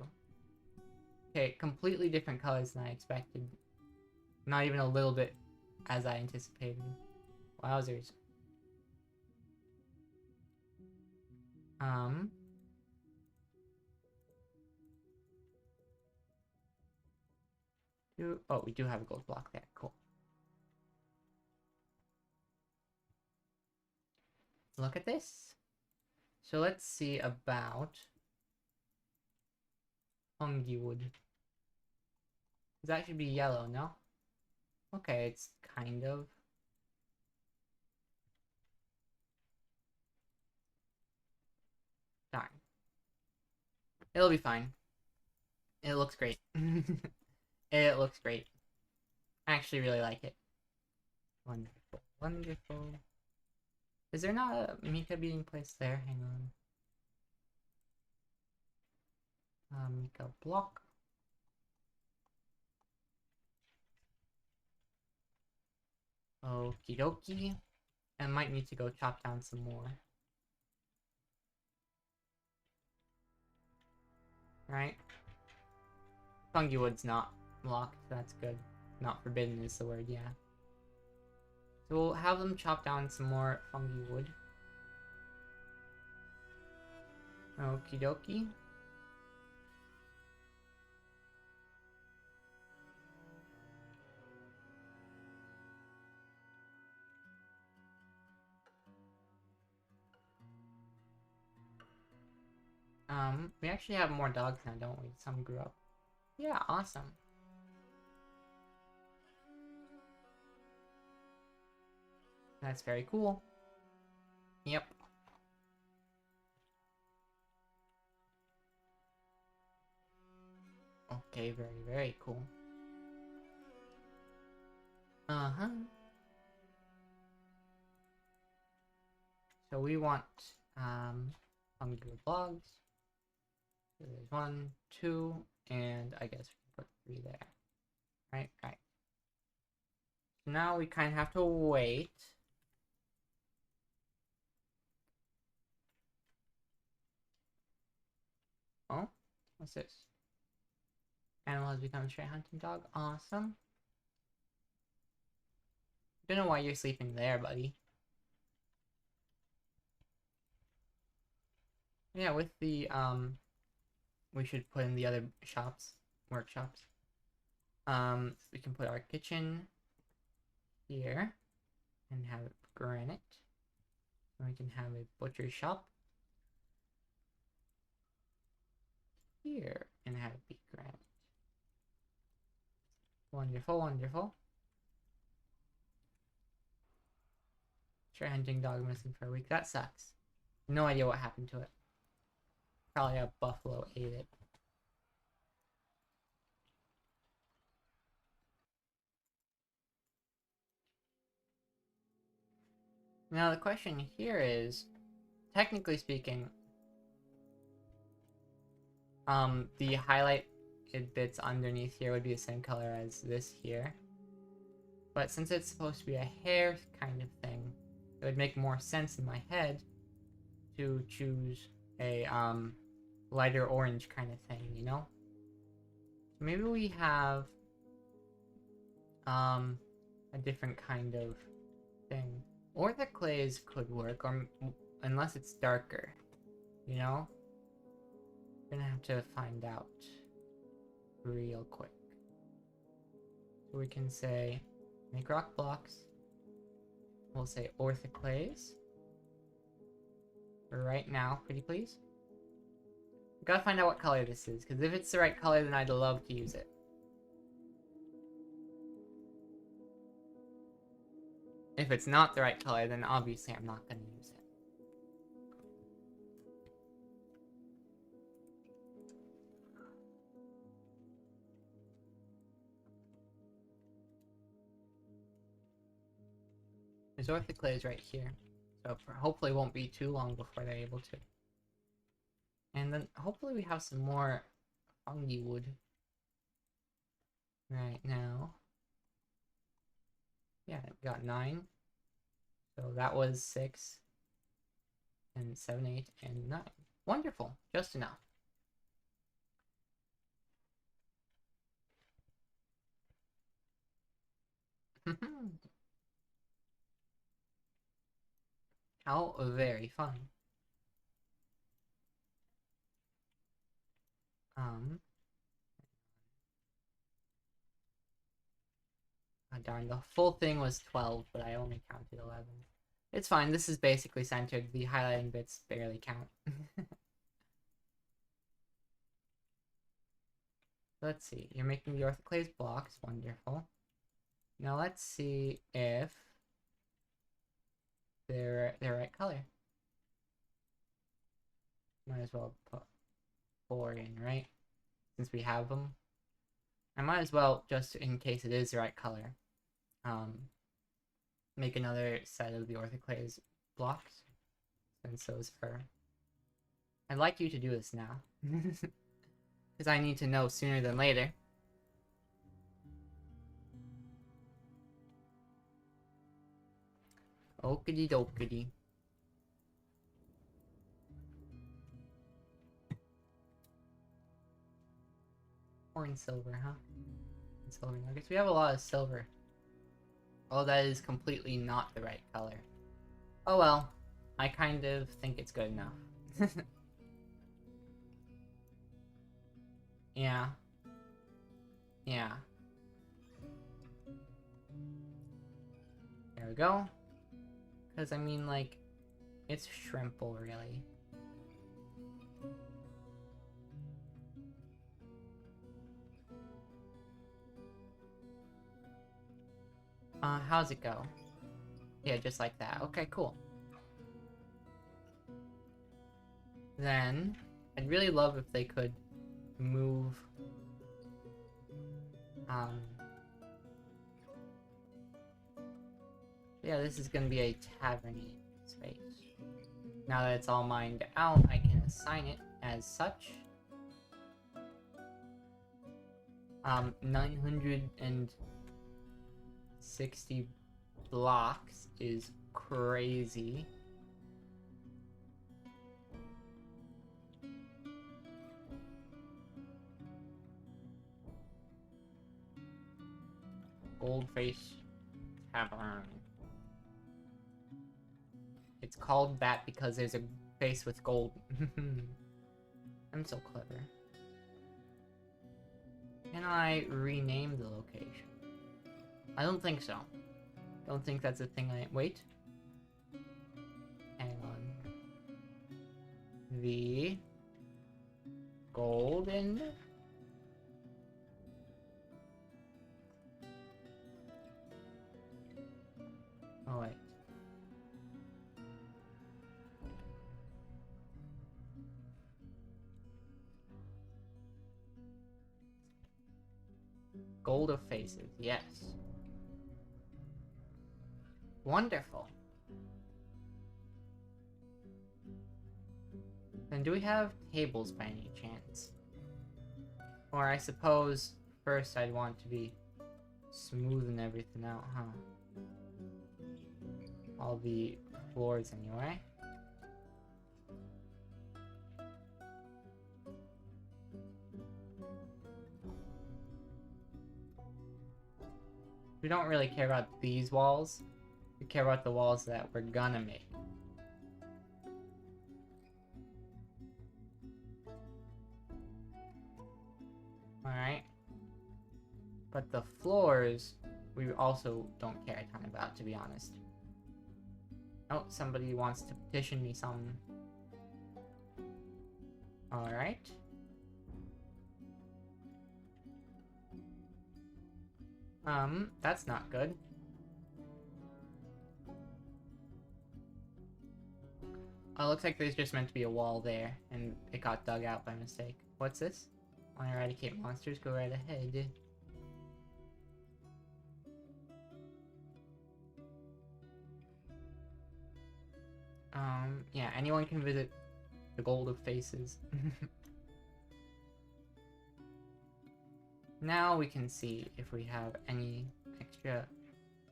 Okay, completely different colors than I expected. Not even a little bit as I anticipated. Wowzers. Oh, we do have a gold block there. Cool. Look at this. So let's see about fungi wood. That should be yellow, no? Okay, it's kind of. Darn. It'll be fine. It looks great. It looks great. I actually really like it. Wonderful. Wonderful. Is there not a mica being placed there? Hang on. Mica block. Okie dokie. I might need to go chop down some more. Right? Fungi wood's not locked, that's good. Not forbidden is the word, yeah. So we'll have them chop down some more fungi wood. Okie dokie. We actually have more dogs now, don't we? Some grew up. Yeah, awesome. That's very cool. Yep. Okay, very, very cool. Uh-huh. So we want, fungi logs. So there's 1, 2, and I guess we can put 3 there. Right, right. So now we kind of have to wait. Oh, what's this? Animal has become a stray hunting dog. Awesome. Don't know why you're sleeping there, buddy. Yeah, with the, we should put in the other shops, workshops. We can put our kitchen here and have granite. And we can have a butcher shop here and have it be granite. Wonderful, wonderful. Stray hunting dog missing for a week. That sucks. No idea what happened to it. Probably a buffalo ate it. Now the question here is, technically speaking, the highlighted bits underneath here would be the same color as this here. But since it's supposed to be a hair kind of thing, it would make more sense in my head to choose a lighter orange kind of thing, you know? Maybe we have a different kind of thing. Or the clays could work, or unless it's darker, you know? We're gonna have to find out real quick. So we can say make rock blocks. We'll say orthoclase. For right now, pretty please. We gotta find out what color this is, because if it's the right color, then I'd love to use it. If it's not the right color, then obviously I'm not gonna use it. There's orthoclase right here, so hopefully it won't be too long before they're able to. And then hopefully we have some more fungi wood right now. Yeah, we got 9. So that was 6, and 7, 8, and 9. Wonderful, just enough. How very fun. Oh darn, the full thing was 12, but I only counted 11. It's fine, this is basically centered. The highlighting bits barely count. Let's see, you're making the orthoclase blocks, wonderful. Now let's see if they're the right color. Might as well put 4 in, right? Since we have them. I might as well, just in case it is the right color, make another set of the orthoclase blocks, since those are... I'd like you to do this now, because I need to know sooner than later. Okity dokity. Corn silver, huh? Silver nuggets. We have a lot of silver. Oh, that is completely not the right color. Oh well. I kind of think it's good enough. Yeah. Yeah. There we go. Because, I mean, like, it's shrimple, really. How's it go? Yeah, just like that. Okay, cool. Then, I'd really love if they could move, yeah, this is gonna be a taverny space. Now that it's all mined out, I can assign it as such. 960 blocks is crazy. Goldface Tavern. It's called that because there's a face with gold. I'm so clever. Can I rename the location? I don't think so. Don't think that's a thing I... Wait. Hang on. The... Golden... Oh, wait. Gold of Faces, yes. Wonderful. Then do we have tables by any chance? Or I suppose first I'd want to be smoothing everything out, huh? All the floors anyway. We don't really care about these walls. We care about the walls that we're gonna make. Alright. But the floors, we also don't care a ton about, to be honest. Oh, somebody wants to petition me something. Alright. That's not good. Oh, it looks like there's just meant to be a wall there, and it got dug out by mistake. What's this? Want to eradicate monsters? Go right ahead. Yeah, anyone can visit the Gold of Faces. Now we can see if we have any extra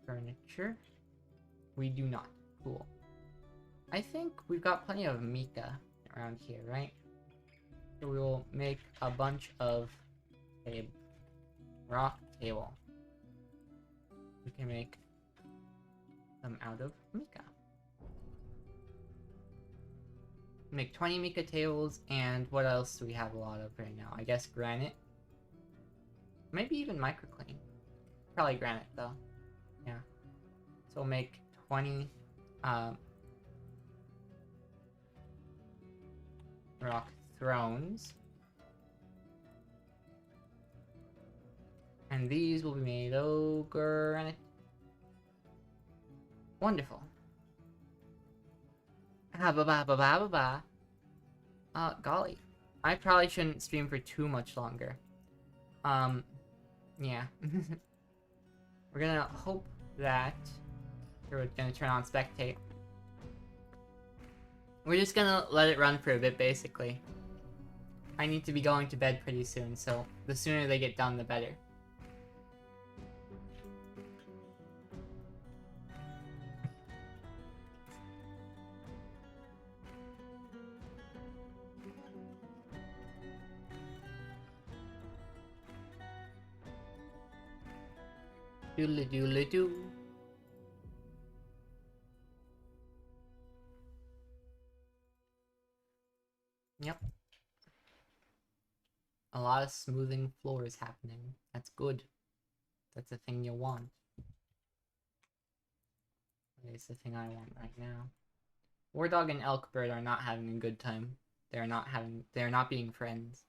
furniture. We do not. Cool. I think we've got plenty of mica around here, right? So we will make a bunch of a rock table. We can make them out of mica. Make 20 mica tables, and what else do we have a lot of right now? I guess granite. Maybe even microclean. Probably granite though. Yeah. So we'll make 20 rock thrones. And these will be made of granite. Wonderful. Golly. I probably shouldn't stream for too much longer. Yeah. We're gonna hope that we're gonna turn on spectate. We're just gonna let it run for a bit, basically. I need to be going to bed pretty soon, so the sooner they get done, the better. Doodly doodly doo. Yep. A lot of smoothing floors happening. That's good. That's the thing you want. It's the thing I want right now. War Dog and Elkbird are not having a good time. They're not being friends.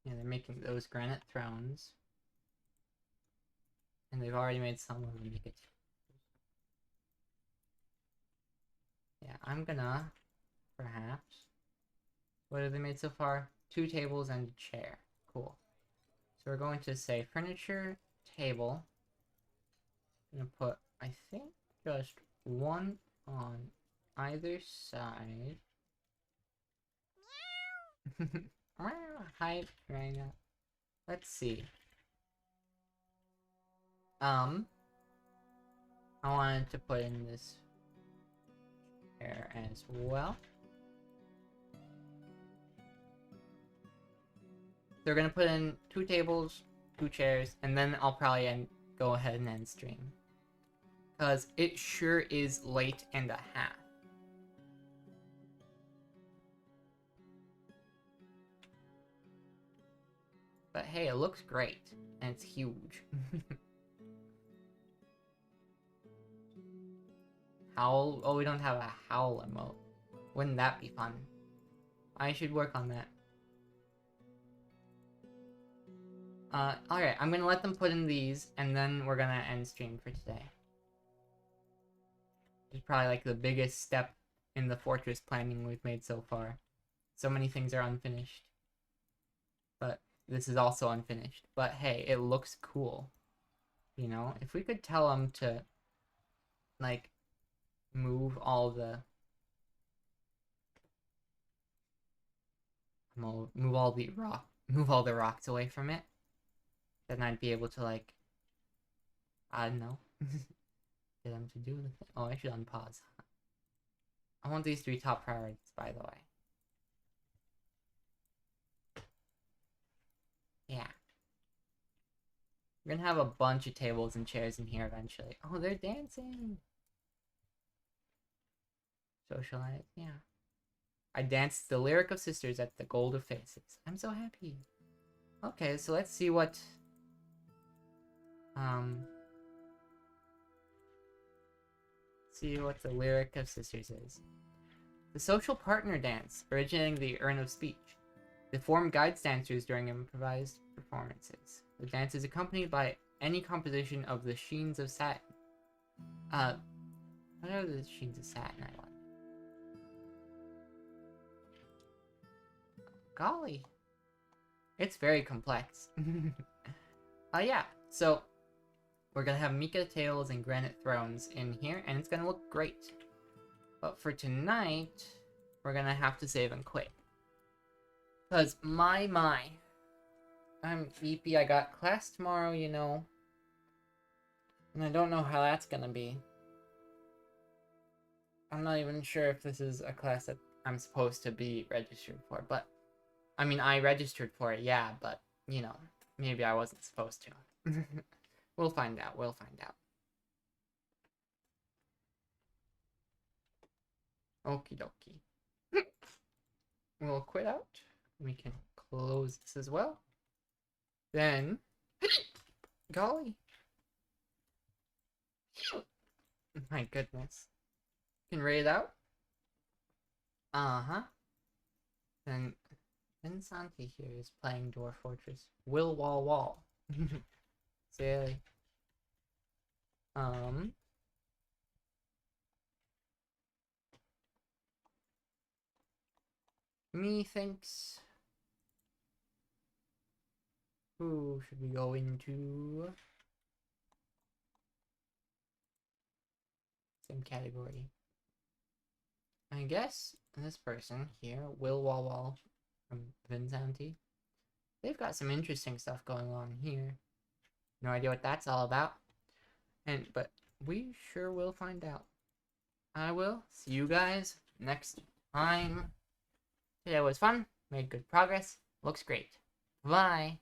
Yeah, they're making those granite thrones. And they've already made some of them make it. Yeah, I'm gonna, perhaps. What have they made so far? 2 tables and a chair. Cool. So we're going to say furniture, table. I'm gonna put, I think, just 1 on either side. Hi, Raina. Let's see. I wanted to put in this chair as well. They're gonna put in 2 tables, 2 chairs, and then I'll probably go ahead and end stream. Because it sure is late and a half. But hey, it looks great. And it's huge. Howl? Oh, we don't have a howl emote. Wouldn't that be fun? I should work on that. Alright, I'm gonna let them put in these, and then we're gonna end stream for today. It's probably like the biggest step in the fortress planning we've made so far. So many things are unfinished. But this is also unfinished. But hey, it looks cool. You know, if we could tell them to, like, move all the... move all the rocks away from it. Then I'd be able to, like, I don't know, get them to do the thing. Oh, I should unpause. I want these 3 top priorities, by the way. Yeah. We're gonna have a bunch of tables and chairs in here eventually. Oh, they're dancing! Socialize, yeah. I danced the Lyric of Sisters at the Gold of Faces. I'm so happy. Okay, so let's see what... see what the Lyric of Sisters is. The social partner dance, originating the Urn of Speech. The form guides dancers during improvised performances. The dance is accompanied by any composition of the Sheens of Satin. What are the Sheens of Satin, I want? Golly. It's very complex. Yeah, so we're gonna have Mika tails and granite thrones in here, and it's gonna look great. But for tonight, we're gonna have to save and quit. Because, my, I'm sleepy, I got class tomorrow, you know. And I don't know how that's gonna be. I'm not even sure if this is a class that I'm supposed to be registered for, but... I mean, I registered for it, yeah, but, you know, maybe I wasn't supposed to. We'll find out, we'll find out. Okie dokie. We'll quit out. We can close this as well. Then, golly. My goodness. Can raid out. Uh-huh. Then Vinsanti here is playing Dwarf Fortress. Will Wall Wall. Silly. Methinks. Who should we go into? Same category. I guess this person here, Will Wall Wall from Vinsanti. They've got some interesting stuff going on here. No idea what that's all about. But we sure will find out. I will see you guys next time. Today was fun. Made good progress. Looks great. Bye.